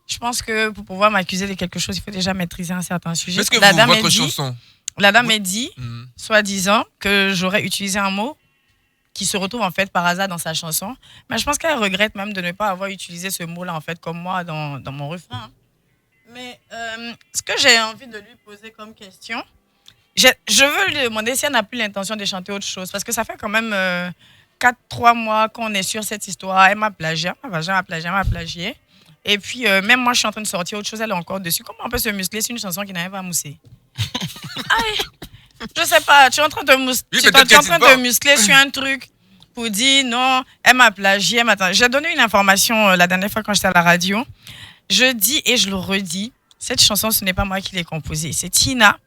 Speaker 5: Je pense que pour pouvoir m'accuser de quelque chose, il faut déjà maîtriser un certain sujet.
Speaker 4: Est-ce que votre chanson...
Speaker 5: La dame m'a dit, soi-disant, que j'aurais utilisé un mot qui se retrouve en fait par hasard dans sa chanson. Mais je pense qu'elle regrette même de ne pas avoir utilisé ce mot-là en fait comme moi dans mon refrain. Mais ce que j'ai envie de lui poser comme question, je veux lui demander si elle n'a plus l'intention de chanter autre chose. Parce que ça fait quand même 3 mois qu'on est sur cette histoire. Elle m'a plagié, elle m'a plagié. Et puis même moi je suis en train de sortir autre chose, elle est encore dessus. Comment on peut se muscler sur une chanson qui n'arrive pas à mousser? Je sais pas, tu es en train de muscler sur un truc pour dire non, elle m'a plagié. J'ai donné une information la dernière fois quand j'étais à la radio. Je dis et je le redis, cette chanson, ce n'est pas moi qui l'ai composée. C'est Tina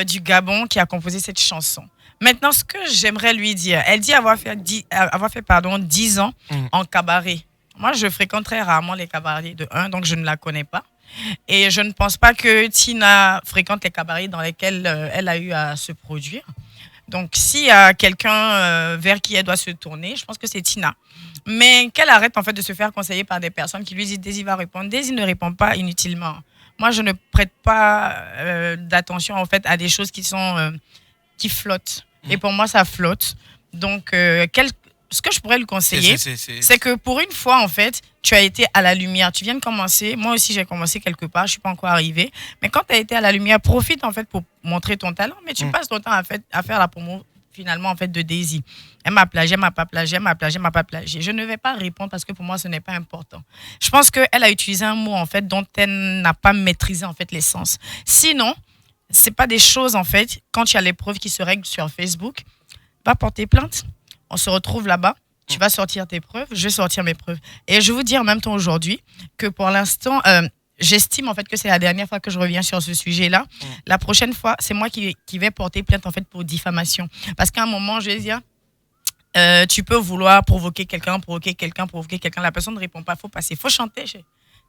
Speaker 5: du Gabon qui a composé cette chanson. Maintenant, ce que j'aimerais lui dire, elle dit avoir fait 10 ans en cabaret. Moi, je fréquente très rarement les cabarets de 1, donc je ne la connais pas. Et je ne pense pas que Tina fréquente les cabarets dans lesquels elle a eu à se produire. Donc, s'il y a quelqu'un vers qui elle doit se tourner, je pense que c'est Tina. Mais qu'elle arrête en fait de se faire conseiller par des personnes qui lui disent Daisy va répondre. Daisy ne répond pas inutilement. Moi, je ne prête pas d'attention en fait à des choses qui flottent. Et pour moi, ça flotte. Donc, ce que je pourrais lui conseiller, c'est que pour une fois, en fait, tu as été à la lumière. Tu viens de commencer. Moi aussi, j'ai commencé quelque part. Je ne suis pas encore arrivée. Mais quand tu as été à la lumière, profite, en fait, pour montrer ton talent. Mais tu passes ton temps à faire la promo, finalement, en fait, de Daisy. Elle m'a plagié, elle m'a pas plagié, elle m'a plagié, elle m'a pas plagié. Je ne vais pas répondre parce que pour moi, ce n'est pas important. Je pense qu'elle a utilisé un mot, en fait, dont elle n'a pas maîtrisé, en fait, l'essence. Sinon, c'est pas des choses, en fait, quand tu as les preuves qui se règlent sur Facebook, va porter plainte. On se retrouve là-bas. Tu vas sortir tes preuves, je vais sortir mes preuves. Et je vous dis en même temps aujourd'hui que pour l'instant, j'estime en fait que c'est la dernière fois que je reviens sur ce sujet-là. La prochaine fois, c'est moi qui vais porter plainte en fait pour diffamation. Parce qu'à un moment, je vais dire, tu peux vouloir provoquer quelqu'un, la personne ne répond pas, il faut passer, il faut chanter.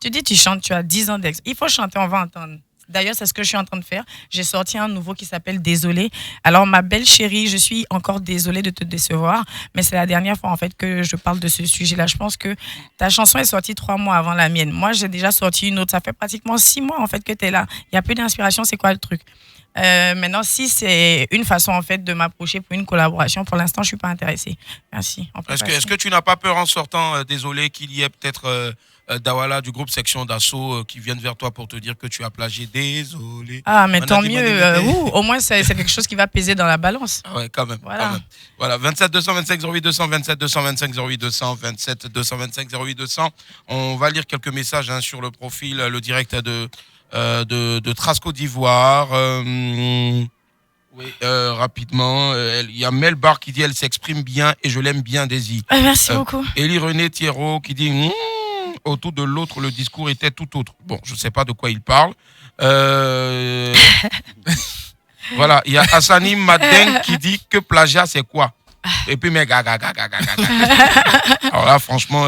Speaker 5: Tu dis, tu chantes, tu as 10 ans d'ex. Il faut chanter, on va entendre. D'ailleurs, c'est ce que je suis en train de faire. J'ai sorti un nouveau qui s'appelle Désolée. Alors, ma belle chérie, je suis encore désolée de te décevoir, mais c'est la dernière fois en fait que je parle de ce sujet-là. Je pense que ta chanson est sortie 3 mois avant la mienne. Moi, j'ai déjà sorti une autre. Ça fait pratiquement 6 mois en fait que tu es là. Il y a plus d'inspiration. C'est quoi le truc? Maintenant, si c'est une façon en fait de m'approcher pour une collaboration, pour l'instant, je suis pas intéressée. Merci.
Speaker 1: Est-ce que tu n'as pas peur en sortant, désolé, qu'il y ait peut-être Dawala du groupe Section d'Assaut qui viennent vers toi pour te dire que tu as plagié? Désolé.
Speaker 5: Ah, mais tant mieux. Au moins, c'est quelque chose qui va peser dans la balance.
Speaker 1: Ah ouais, quand même.
Speaker 5: Voilà.
Speaker 1: Quand même. Voilà, 27 225 08 200, 27 225 08 200, 27 225 08 200. On va lire quelques messages sur le profil, le direct de Trace Côte d'Ivoire. Oui, rapidement, il y a Mel Bar qui dit elle s'exprime bien et je l'aime bien, Daisy.
Speaker 5: Merci beaucoup.
Speaker 1: Élie René Thierrot qui dit autour de l'autre, le discours était tout autre. Bon, je ne sais pas de quoi il parle. Voilà, il y a Hassani Madeng qui dit que plagiat, c'est quoi? Et puis, mais gaga. Alors là, franchement,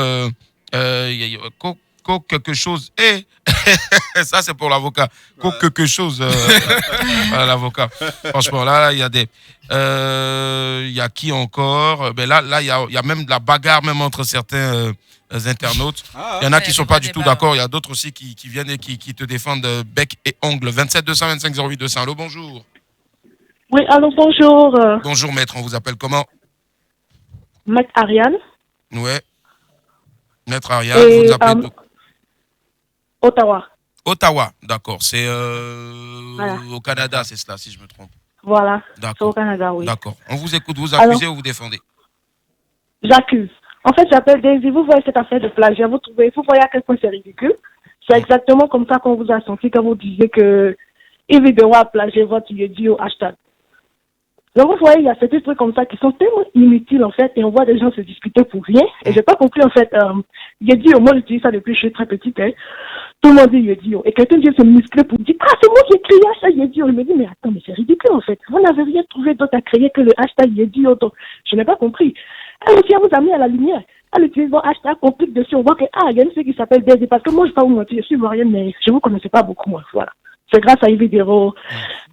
Speaker 1: il y a quelque chose. Ça, c'est pour l'avocat. Quelque chose. L'avocat. Franchement, là, il y a des. Il y a qui encore? Ben là, il y a même de la bagarre, même entre certains internautes. Il y en a qui ne sont pas du tout d'accord. Il y a d'autres aussi qui viennent et qui te défendent bec et ongle. 27 225 08 200. Allô, bonjour.
Speaker 11: Oui, allô, bonjour.
Speaker 1: Bonjour, maître. On vous appelle comment?
Speaker 11: Maître Ariane.
Speaker 1: Ouais. Maître Ariane, vous nous appelez
Speaker 11: Ottawa.
Speaker 1: Ottawa, d'accord. C'est
Speaker 11: voilà.
Speaker 1: Au Canada, c'est cela, si je me trompe.
Speaker 11: Voilà.
Speaker 1: D'accord.
Speaker 11: C'est au Canada, oui.
Speaker 1: D'accord. On vous écoute. Vous accusez ou vous défendez?
Speaker 11: J'accuse. En fait, j'appelle Daisy. Vous voyez cette affaire de plagiat. Vous voyez à quel point c'est ridicule. C'est exactement comme ça qu'on vous a senti quand vous disiez que Yves a plagié votre Yedio hashtag. Donc, vous voyez, il y a ces petits trucs comme ça qui sont tellement inutiles, en fait, et on voit des gens se discuter pour rien. Et j'ai pas compris, en fait, Yedio, moi, j'utilise ça depuis que je suis très petite, hein. Tout le monde dit Yedio. Et quelqu'un vient se muscler pour dire, c'est moi qui ai créé hashtag Yedio. Il me dit, mais attends, mais c'est ridicule, en fait. Vous n'avez rien trouvé d'autre à créer que le hashtag Yedio. Donc, je n'ai pas compris. Elle aussi, elle vous a mis à la lumière. Elle utilise vos hashtags, on clique dessus, on voit que, il y a une fille qui s'appelle Daisy. Parce que moi, je ne vais pas vous mentir, je suis ivoirienne, mais je vous connaissais pas beaucoup, moi. Voilà. C'est grâce à Yves Vidéo,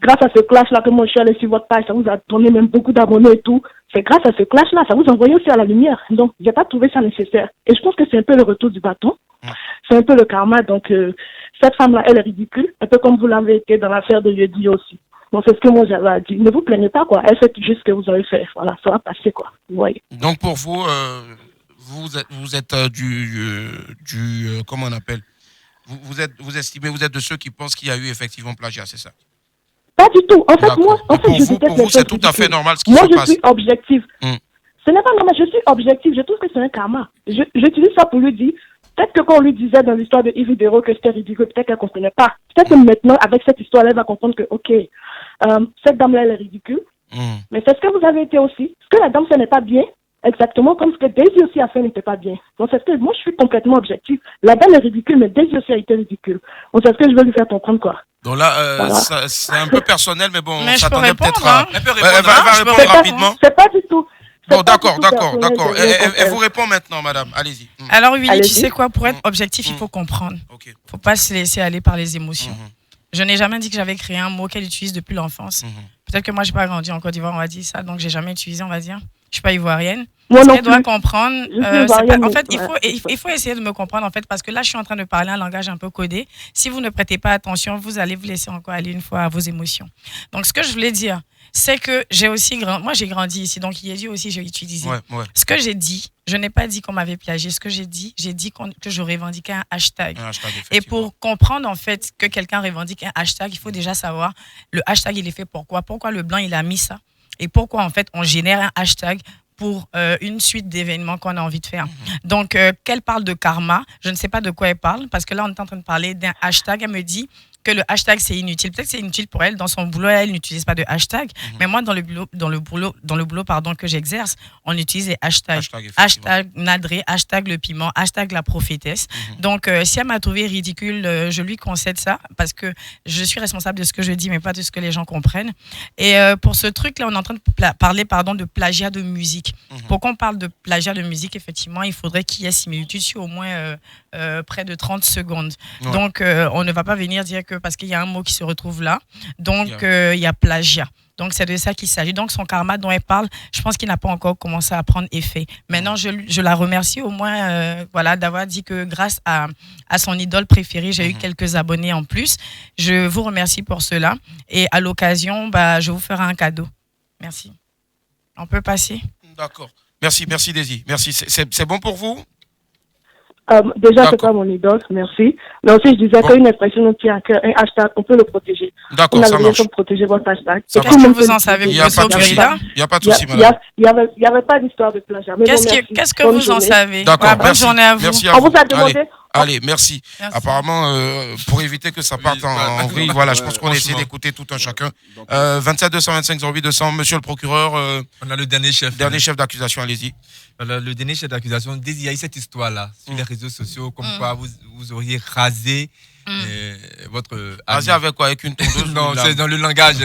Speaker 11: grâce à ce clash-là que moi je suis allé sur votre page, ça vous a donné même beaucoup d'abonnés et tout. C'est grâce à ce clash-là, ça vous a envoyé aussi à la lumière. Donc, j'ai pas trouvé ça nécessaire. Et je pense que c'est un peu le retour du bâton. C'est un peu le karma. Donc, cette femme-là, elle est ridicule. Un peu comme vous l'avez été dans l'affaire de Yeudi aussi. Donc, c'est ce que moi j'avais dit. Ne vous plaignez pas, quoi. Elle fait juste ce que vous avez fait. Voilà, ça va passer, quoi. Vous voyez.
Speaker 1: Donc, pour vous, vous êtes comment on appelle? Vous estimez, vous êtes de ceux qui pensent qu'il y a eu effectivement plagiat, c'est ça?
Speaker 11: Pas du tout. En fait, moi,
Speaker 1: pour vous, c'est tout à fait normal ce qui
Speaker 11: se passe.
Speaker 1: Moi,
Speaker 11: je suis objective. Ce n'est pas normal, je suis objective. Je trouve que c'est un karma. J'utilise ça pour lui dire, peut-être que quand on lui disait dans l'histoire de Yves Vidéo que c'était ridicule, peut-être qu'elle ne comprenait pas. Peut-être que maintenant, avec cette histoire, elle va comprendre que, ok, cette dame-là, elle est ridicule. Mais c'est ce que vous avez été aussi. Ce que la dame, ce n'est pas bien. Exactement comme ce que Daisy aussi a fait n'était pas bien. Donc c'est ce que moi je suis complètement objectif. La dame est ridicule, mais Daisy aussi a été ridicule. Donc c'est ce que je veux lui faire comprendre, quoi.
Speaker 1: Donc là, voilà. C'est un peu personnel, mais bon,
Speaker 5: mais
Speaker 1: on s'attendait peut-être
Speaker 5: à...
Speaker 1: Elle va répondre rapidement.
Speaker 11: C'est pas du tout.
Speaker 1: Bon, d'accord. Elle vous répond maintenant, madame. Allez-y.
Speaker 5: Alors, Willy, tu sais quoi? Pour être objectif, il faut comprendre. Il ne faut pas se laisser aller par les émotions. Je n'ai jamais dit que j'avais créé un mot qu'elle utilise depuis l'enfance. Peut-être que moi, je n'ai pas grandi en Côte d'Ivoire, on va dire ça. Donc, je n'ai jamais utilisé, on va dire. Je ne suis pas ivoirienne. Ce qu'elle doit comprendre, en fait, il faut essayer de me comprendre, en fait, parce que là, je suis en train de parler un langage un peu codé. Si vous ne prêtez pas attention, vous allez vous laisser encore aller une fois à vos émotions. Donc, ce que je voulais dire, c'est que moi, j'ai grandi ici, donc il y a dit aussi, j'ai utilisé. Ce que j'ai dit, je n'ai pas dit qu'on m'avait plagié. Ce que j'ai dit que je revendiquais un hashtag. Et pour comprendre, en fait, que quelqu'un revendique un hashtag, il faut déjà savoir le hashtag, il est fait pourquoi. Pourquoi le blanc, il a mis ça. Et pourquoi, en fait, on génère un hashtag pour une suite d'événements qu'on a envie de faire. Donc, qu'elle parle de karma, je ne sais pas de quoi elle parle, parce que là, on est en train de parler d'un hashtag. Elle me dit que le hashtag, c'est inutile. Peut-être que c'est inutile pour elle. Dans son boulot, elle n'utilise pas de hashtag. Mais moi, dans le boulot que j'exerce, on utilise les hashtags. Hashtag Nadré, hashtag le piment, hashtag la prophétesse. Donc, si elle m'a trouvé ridicule, je lui concède ça, parce que je suis responsable de ce que je dis, mais pas de ce que les gens comprennent. Et pour ce truc-là, on est en train de parler de plagiat de musique. Pour qu'on parle de plagiat de musique, effectivement, il faudrait qu'il y ait similitude sur au moins près de 30 secondes. Donc, on ne va pas venir dire que parce qu'il y a un mot qui se retrouve là, donc il y a plagiat. Donc, c'est de ça qu'il s'agit. Donc, son karma dont elle parle, je pense qu'il n'a pas encore commencé à prendre effet. Maintenant, je la remercie au moins d'avoir dit que grâce à son idole préférée, j'ai eu quelques abonnés en plus. Je vous remercie pour cela. Et à l'occasion, je vous ferai un cadeau. Merci. On peut passer?
Speaker 1: D'accord. Merci Daisy. Merci. C'est bon pour vous?
Speaker 11: Déjà, c'est pas mon idole, merci. Mais aussi, je disais qu'une expression nous tient à cœur, un hashtag, on peut le protéger.
Speaker 1: D'accord, ça marche.
Speaker 11: On a protéger votre hashtag.
Speaker 5: Qu'est-ce que vous en savez?
Speaker 1: Il n'y a pas de souci, madame.
Speaker 11: Il n'y avait pas d'histoire de plagiat.
Speaker 5: Qu'est-ce que vous en savez?
Speaker 1: D'accord, merci.
Speaker 5: Bonne journée à vous.
Speaker 1: Merci à vous.
Speaker 11: On vous a demandé.
Speaker 1: Allez, merci. Apparemment, pour éviter que ça parte en vrille, voilà, je pense qu'on essaie d'écouter tout un chacun. 27 225 08 200, monsieur le procureur.
Speaker 4: On a le dernier chef.
Speaker 1: Dernier chef d'accusation, allez-y.
Speaker 4: Voilà, le dernier chef d'accusation, il y a eu cette histoire-là sur les réseaux sociaux, comme quoi vous auriez rasé votre...
Speaker 1: Rasé avec quoi? Avec une tondeuse?
Speaker 4: Non, c'est dans le langage.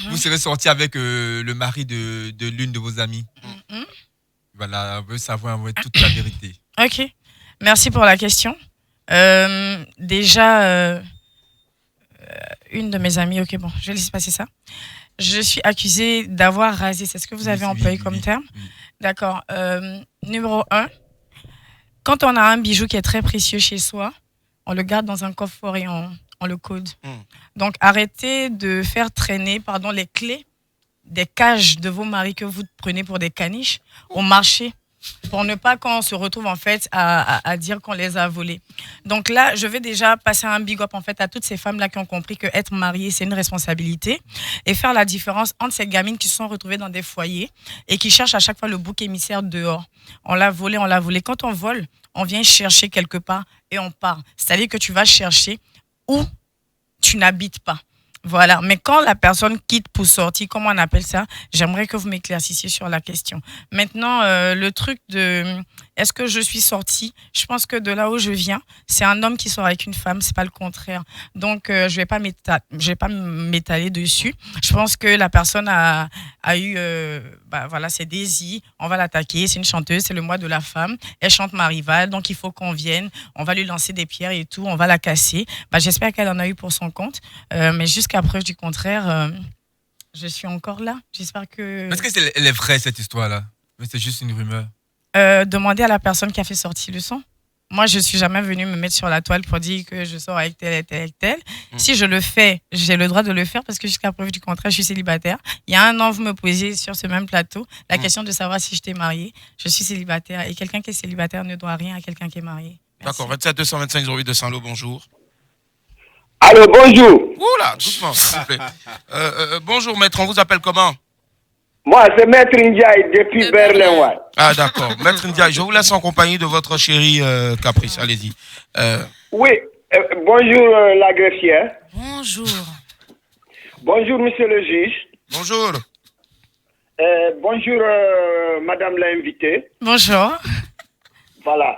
Speaker 4: Vous serez sorti avec le mari de l'une de vos amies. Voilà, on veut savoir toute la vérité.
Speaker 5: Ok, merci pour la question. Déjà, une de mes amies, ok, bon, je vais laisser passer ça. Je suis accusée d'avoir rasé, c'est ce que vous avez employé comme terme. D'accord. Numéro 1, quand on a un bijou qui est très précieux chez soi, on le garde dans un coffre-fort et on le code. Donc, arrêtez de faire traîner les clés des cages de vos maris que vous prenez pour des caniches au marché, pour ne pas qu'on se retrouve en fait à dire qu'on les a volés. Donc là, je vais déjà passer un big up en fait à toutes ces femmes-là qui ont compris que être mariée, c'est une responsabilité, et faire la différence entre ces gamines qui se sont retrouvées dans des foyers et qui cherchent à chaque fois le bouc émissaire dehors. On l'a volé. Quand on vole, on vient chercher quelque part et on part. C'est-à-dire que tu vas chercher où tu n'habites pas. Voilà, mais quand la personne quitte pour sortir, comment on appelle ça? J'aimerais que vous m'éclaircissiez sur la question. Maintenant, le truc de est-ce que je suis sortie? Je pense que de là où je viens, c'est un homme qui sort avec une femme, c'est pas le contraire. Donc, je vais pas m'étaler dessus. Je pense que la personne a eu, ses désirs. On va l'attaquer. C'est une chanteuse, c'est le mois de la femme. Elle chante ma rivale, donc il faut qu'on vienne. On va lui lancer des pierres et tout. On va la casser. J'espère qu'elle en a eu pour son compte, mais jusqu'à preuve du contraire, je suis encore là. J'espère que...
Speaker 4: Est-ce que elle est vraie, cette histoire-là? Mais c'est juste une rumeur.
Speaker 5: Demandez à la personne qui a fait sortir le son. Moi, je ne suis jamais venue me mettre sur la toile pour dire que je sors avec tel et tel et tel. Si je le fais, j'ai le droit de le faire parce que jusqu'à preuve du contraire, je suis célibataire. Il y a un an, vous me posiez sur ce même plateau la question de savoir si j'étais mariée. Je suis célibataire et quelqu'un qui est célibataire ne doit rien à quelqu'un qui est marié. Merci.
Speaker 1: D'accord, 27 225 08 200, allô, bonjour.
Speaker 12: Allô, bonjour.
Speaker 1: Oula, doucement, s'il vous plaît. Bonjour, maître, on vous appelle comment?
Speaker 12: Moi, c'est Maître Ndiaye depuis Berlin. Ouais.
Speaker 1: Ah, d'accord. Maître Ndiaye, je vous laisse en compagnie de votre chérie Caprice. Allez-y.
Speaker 12: Oui, bonjour la greffière.
Speaker 2: Bonjour.
Speaker 12: Bonjour, monsieur le juge.
Speaker 1: Bonjour.
Speaker 12: Bonjour, madame l'invitée.
Speaker 5: Bonjour.
Speaker 12: Voilà.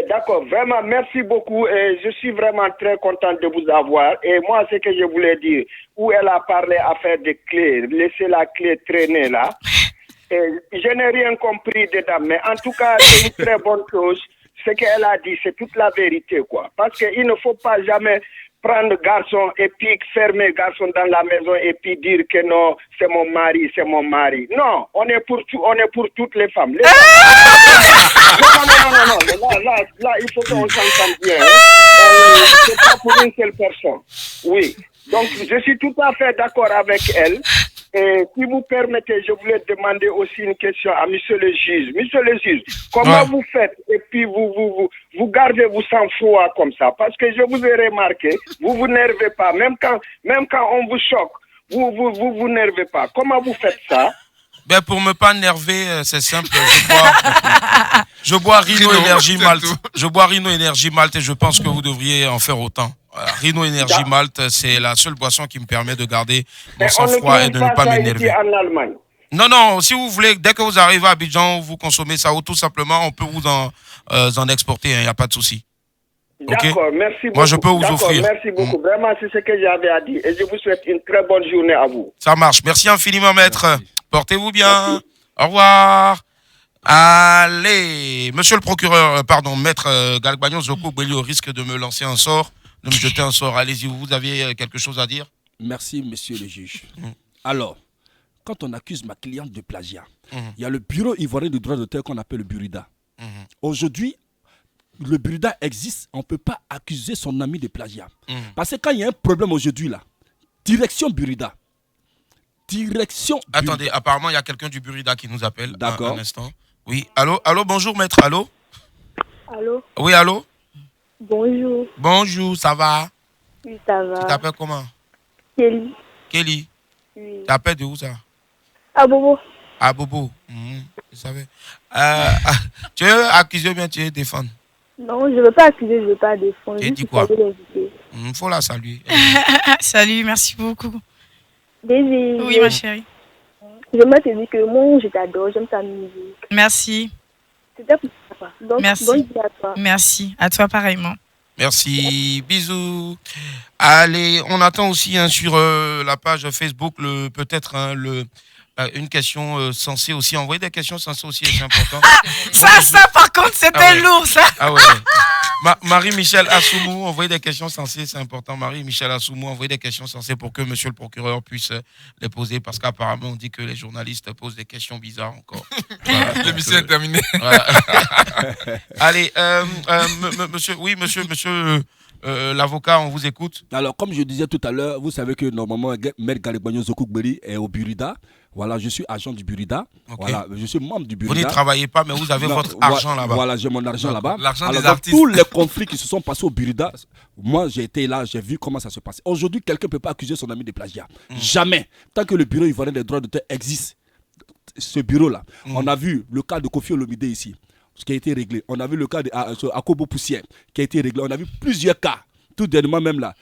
Speaker 12: D'accord, vraiment, merci beaucoup. Et je suis vraiment très content de vous avoir. Et moi, ce que je voulais dire, où elle a parlé à faire des clés, laisser la clé traîner là. Je n'ai rien compris dedans, mais en tout cas, c'est une très bonne chose. Ce qu'elle a dit, c'est toute la vérité, quoi. Parce qu'il ne faut pas jamais prendre garçon et puis fermer garçon dans la maison et puis dire que non, c'est mon mari, c'est mon mari. Non, on est pour toutes les femmes. Les femmes... Non. Là, il faut qu'on s'entende bien. Hein. C'est pas pour une seule personne. Oui. Donc, je suis tout à fait d'accord avec elle. Et si vous permettez, je voulais demander aussi une question à monsieur le juge. Monsieur le juge, comment vous faites et puis vous gardez vous sang-froid comme ça? Parce que je vous ai remarqué, vous vous nervez pas. Même quand on vous choque, vous nervez pas. Comment vous faites ça?
Speaker 1: Ben pour me pas nerver, c'est simple. Je bois Rhino Energy Malt. Je bois Rhino Energy Malt et je pense que vous devriez en faire autant. Rhino Energy Malt, c'est la seule boisson qui me permet de garder mon sang-froid et de ne pas m'énerver. Non, si vous voulez, dès que vous arrivez à Abidjan, vous consommez ça ou tout simplement, on peut vous en exporter, il n'y a pas de souci.
Speaker 12: D'accord, merci beaucoup.
Speaker 1: Moi, je peux vous offrir.
Speaker 12: Merci beaucoup. Vraiment, c'est ce que j'avais à dire. Et je vous souhaite une très bonne journée à vous.
Speaker 1: Ça marche. Merci infiniment, maître. Merci. Portez-vous bien. Merci. Au revoir. Allez, monsieur le procureur, maître Galgbagnon Zoko Gbeli, au risque de me lancer un sort, de me jeter un sort. Allez-y, vous aviez quelque chose à dire?
Speaker 3: Merci, monsieur le juge. Alors, quand on accuse ma cliente de plagiat, il y a le bureau ivoirien du droit d'auteur qu'on appelle le Burida. Aujourd'hui, le Burida existe, on ne peut pas accuser son ami de plagiat. Parce que quand il y a un problème aujourd'hui, là, direction Burida.
Speaker 1: Attendez, apparemment, il y a quelqu'un du Burida qui nous appelle.
Speaker 3: D'accord.
Speaker 1: Un instant. Oui, allô, bonjour maître, allô?
Speaker 11: Allô?
Speaker 1: Oui, allô?
Speaker 11: Bonjour.
Speaker 1: Bonjour, ça va?
Speaker 11: Oui, ça va.
Speaker 1: Tu t'appelles comment?
Speaker 11: Kelly.
Speaker 1: Kelly?
Speaker 11: Oui.
Speaker 1: Tu t'appelles de où ça?
Speaker 11: À Bobo.
Speaker 1: À Bobo. Je savais. Tu veux accuser ou bien tu veux défendre?
Speaker 11: Non, je ne veux pas accuser, je ne veux pas défendre.
Speaker 1: Et dis quoi? Faut la saluer.
Speaker 5: Salut, merci beaucoup.
Speaker 11: Daisy.
Speaker 5: Oui, ma chérie.
Speaker 11: J'aimerais te dire que moi, je t'adore, j'aime ta musique.
Speaker 5: Merci.
Speaker 11: C'était pour ça. Donc,
Speaker 5: merci.
Speaker 11: Bonne vie à toi.
Speaker 5: Merci. À toi pareillement.
Speaker 1: Merci. Bisous. Allez, on attend aussi sur la page Facebook peut-être une question censée aussi. Envoyer des questions censées aussi, c'est important.
Speaker 5: Ça, par contre, c'était lourd, ça.
Speaker 1: Ah ouais. Marie-Michel Assoumou, envoyer des questions censées, c'est important. Marie-Michel Assoumou, envoyer des questions censées pour que monsieur le procureur puisse les poser, parce qu'apparemment, on dit que les journalistes posent des questions bizarres encore. Voilà,
Speaker 4: l'émission est terminée.
Speaker 1: Voilà. Allez, monsieur, l'avocat, on vous écoute.
Speaker 3: Alors, comme je disais tout à l'heure, vous savez que normalement, Maître Galgbagnon Zoko Gbeli est au Burida. Voilà, je suis agent du Burida. Okay. Voilà, je suis membre du Burida.
Speaker 1: Vous n'y travaillez pas, mais vous avez votre argent là-bas.
Speaker 3: Voilà, j'ai mon argent là-bas.
Speaker 4: L'argent des
Speaker 3: artistes.
Speaker 4: artistes.
Speaker 3: Tous les conflits qui se sont passés au Burida, moi j'ai été là, j'ai vu comment ça se passe. Aujourd'hui, quelqu'un ne peut pas accuser son ami de plagiat. Jamais. Tant que le bureau ivoirien des droits d'auteur existe, ce bureau-là, on a vu le cas de Kofi Olomide ici, ce qui a été réglé. On a vu le cas d'Akobo Poussière, qui a été réglé. On a vu plusieurs cas. Tout dernièrement même là,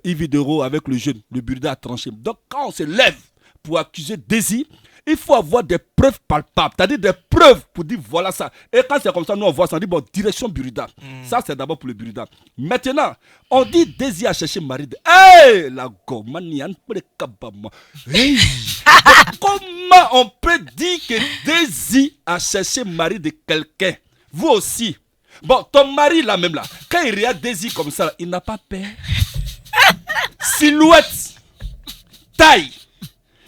Speaker 3: Yves Dero avec le jeune, le Burida a tranché. Donc quand on se lève pour accuser Daisy, il faut avoir des preuves palpables, c'est-à-dire des preuves pour dire voilà ça. Et quand c'est comme ça, nous on voit ça, on dit bon, direction Burida. Ça c'est d'abord pour le Burida. Maintenant, on dit Daisy a cherché mari de... Hey, la gomaniane pour les kabama. Hey. Comment on peut dire que Daisy a cherché mari de quelqu'un? Vous aussi. Bon, ton mari là même là, quand il regarde Daisy comme ça, il n'a pas peur. Silhouette, taille,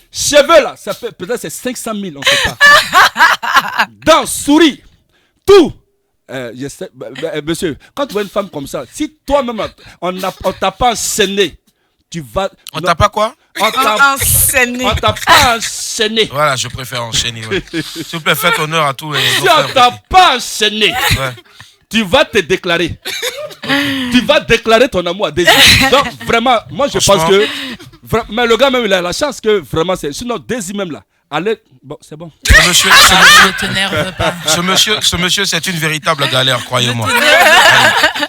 Speaker 3: cheveux là, ça peut peut-être c'est 500 000, on ne sait pas. Dents, souris, tout. Je sais, monsieur, quand tu vois une femme comme ça, si toi-même on t'a pas enchaîné, tu vas.
Speaker 1: On t'a pas quoi?
Speaker 3: On t'a pas enchaîné.
Speaker 1: Voilà, je préfère enchaîner. Ouais. S'il vous plaît, faites honneur à tous les.
Speaker 3: Si on t'a pas enchaîné. Ouais. Tu vas te déclarer. Tu vas déclarer ton amour à Daisy. Donc, vraiment, moi, je pense que... Mais le gars, même, il a la chance que vraiment, c'est... Sinon, Daisy, même, là, allez... Bon, c'est bon.
Speaker 1: Ce monsieur, c'est une véritable galère, croyez-moi.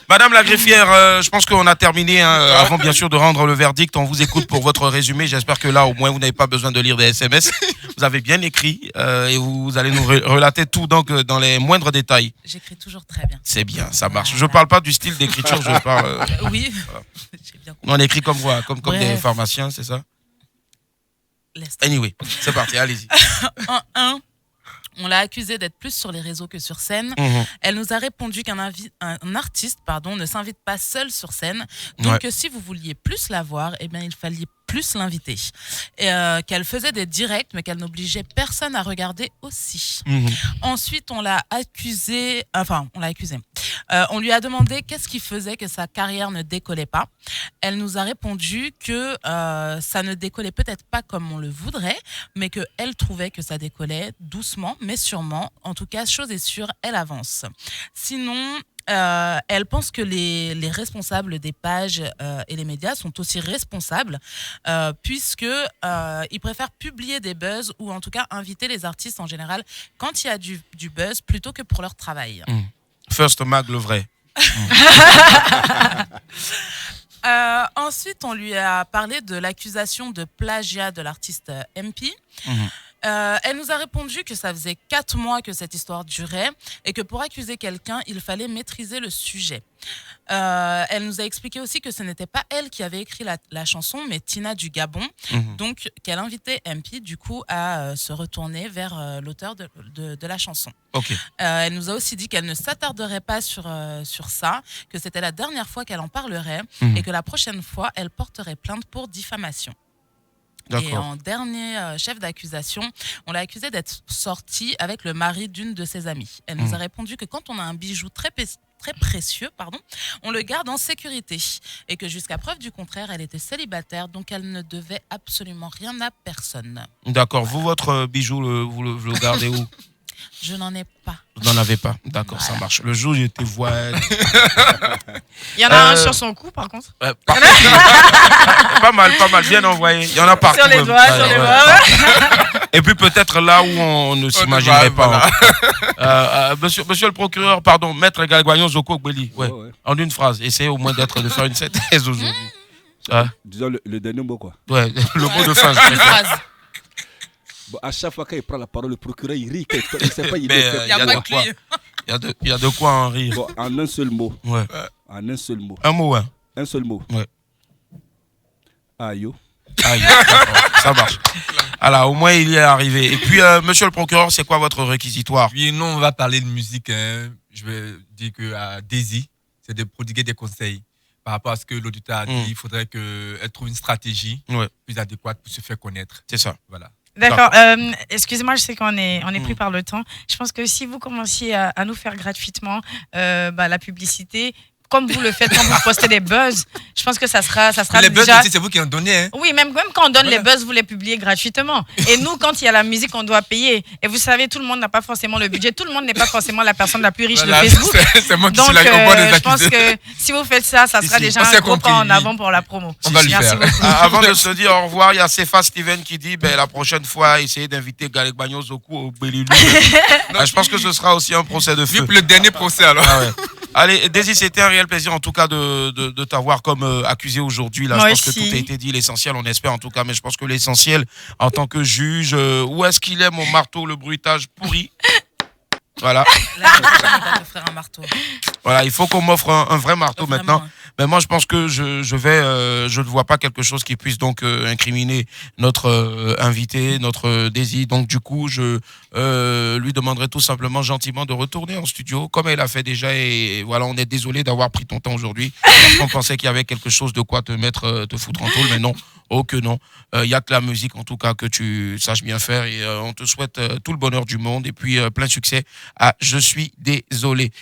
Speaker 1: Madame la greffière, je pense qu'on a terminé. Avant, bien sûr, de rendre le verdict, on vous écoute pour votre résumé. J'espère que là, au moins, vous n'avez pas besoin de lire des SMS. Vous avez bien écrit et vous allez nous relater tout donc, dans les moindres détails.
Speaker 2: J'écris toujours très bien.
Speaker 1: C'est bien, ça marche. Je ne parle pas du style d'écriture, je parle...
Speaker 2: Oui,
Speaker 1: voilà. J'ai bien compris. On écrit comme quoi, comme des pharmaciens, c'est ça? Anyway, c'est parti, allez-y.
Speaker 2: En 1, on l'a accusée d'être plus sur les réseaux que sur scène. Elle nous a répondu qu'un artiste ne s'invite pas seul sur scène. Donc que si vous vouliez plus la voir, eh bien, il fallait plus l'inviter. Et qu'elle faisait des directs, mais qu'elle n'obligeait personne à regarder aussi. Ensuite, on l'a accusée. On lui a demandé qu'est-ce qui faisait que sa carrière ne décollait pas. Elle nous a répondu que ça ne décollait peut-être pas comme on le voudrait, mais qu'elle trouvait que ça décollait doucement, mais sûrement. En tout cas, chose est sûre, elle avance. Sinon, elle pense que les responsables des pages et les médias sont aussi responsables puisque ils préfèrent publier des buzz ou en tout cas inviter les artistes en général quand il y a du buzz plutôt que pour leur travail.
Speaker 1: First Mag, le vrai.
Speaker 2: Ensuite, on lui a parlé de l'accusation de plagiat de l'artiste MP. Elle nous a répondu que ça faisait 4 mois que cette histoire durait et que pour accuser quelqu'un, il fallait maîtriser le sujet. Elle nous a expliqué aussi que ce n'était pas elle qui avait écrit la chanson, mais Tina du Gabon. Donc, qu'elle invitait MP, du coup, à se retourner vers l'auteur de la chanson. Elle nous a aussi dit qu'elle ne s'attarderait pas sur ça, que c'était la dernière fois qu'elle en parlerait et que la prochaine fois, elle porterait plainte pour diffamation. Et en dernier chef d'accusation, on l'a accusée d'être sortie avec le mari d'une de ses amies. Elle nous a répondu que quand on a un bijou très précieux, on le garde en sécurité et que jusqu'à preuve du contraire, elle était célibataire, donc elle ne devait absolument rien à personne.
Speaker 1: D'accord. Vous, votre bijou, vous le gardez où?
Speaker 2: Je n'en ai pas.
Speaker 1: Vous n'en avez pas. D'accord, ça marche. Le jour où j'étais voile.
Speaker 5: Il y en a un sur son cou, par contre.
Speaker 1: Pas mal. Bien envoyé. Il y en a partout.
Speaker 5: Sur les doigts, sur les doigts.
Speaker 1: Et puis peut-être là où on ne s'imaginerait pas. Monsieur le procureur, pardon, maître Galguagnon Zoko Gbeli. En une phrase, essayez au moins de faire une synthèse aujourd'hui.
Speaker 3: Disons le dernier mot, quoi.
Speaker 1: Ouais, le mot de fin.
Speaker 2: Une phrase.
Speaker 3: Bon, à chaque fois qu'il prend la parole, le procureur, il rit. Il ne sait pas, il
Speaker 1: y a de quoi en rire.
Speaker 3: Bon, en un seul mot.
Speaker 1: Ouais.
Speaker 3: En un seul mot.
Speaker 1: Un mot, ouais.
Speaker 3: Un seul mot.
Speaker 1: Ouais.
Speaker 3: Aïe.
Speaker 1: Ça marche. Alors, au moins, il y est arrivé. Et puis, monsieur le procureur, c'est quoi votre réquisitoire?
Speaker 4: Oui, nous, on va parler de musique. Je vais dire qu'à Daisy, c'est de prodiguer des conseils. Par rapport à ce que l'auditeur a dit, il faudrait qu'elle trouve une stratégie plus adéquate pour se faire connaître.
Speaker 1: C'est ça.
Speaker 4: Voilà.
Speaker 5: D'accord. Excusez-moi, je sais qu'on est pris par le temps. Je pense que si vous commenciez à nous faire gratuitement la publicité, comme vous le faites quand vous postez des buzz, je pense que ça sera
Speaker 4: les
Speaker 5: déjà...
Speaker 4: buzz aussi, c'est vous qui en donnez. Hein.
Speaker 5: Oui, même quand on donne les buzz, vous les publiez gratuitement. Et nous, quand il y a la musique, on doit payer. Et vous savez, tout le monde n'a pas forcément le budget. Tout le monde n'est pas forcément la personne la plus riche de Facebook.
Speaker 4: C'est moi qui
Speaker 5: Donc,
Speaker 4: suis là,
Speaker 5: je pense que si vous faites ça, ça sera déjà un gros pas en avant pour la promo.
Speaker 4: On va le faire.
Speaker 1: Avant de se dire au revoir, il y a Cefa Steven qui dit la prochaine fois, essayez d'inviter Galguagnon Zoko au Bélilou. Je pense que ce sera aussi un procès de feu.
Speaker 4: Le dernier procès alors.
Speaker 1: Allez, Daisy, c'était un réel plaisir en tout cas de t'avoir comme accusé aujourd'hui. Là, je pense que tout a été dit, l'essentiel, on espère en tout cas, mais je pense que l'essentiel en tant que juge, où est-ce qu'il est mon marteau, le bruitage pourri? Voilà.
Speaker 2: Là, on va t'offrir un marteau.
Speaker 1: Voilà, il faut qu'on m'offre un vrai marteau maintenant. Mais moi, je pense que je ne vois pas quelque chose qui puisse donc incriminer notre invité, notre Daisy. Donc, du coup, je lui demanderai tout simplement gentiment de retourner en studio, comme elle a fait déjà. Et voilà, on est désolé d'avoir pris ton temps aujourd'hui. Parce qu'on pensait qu'il y avait quelque chose de quoi te foutre en tôle, mais non. Oh que non. Il y a que la musique, en tout cas, que tu saches bien faire. Et on te souhaite tout le bonheur du monde. Et puis, plein succès à Je suis désolé.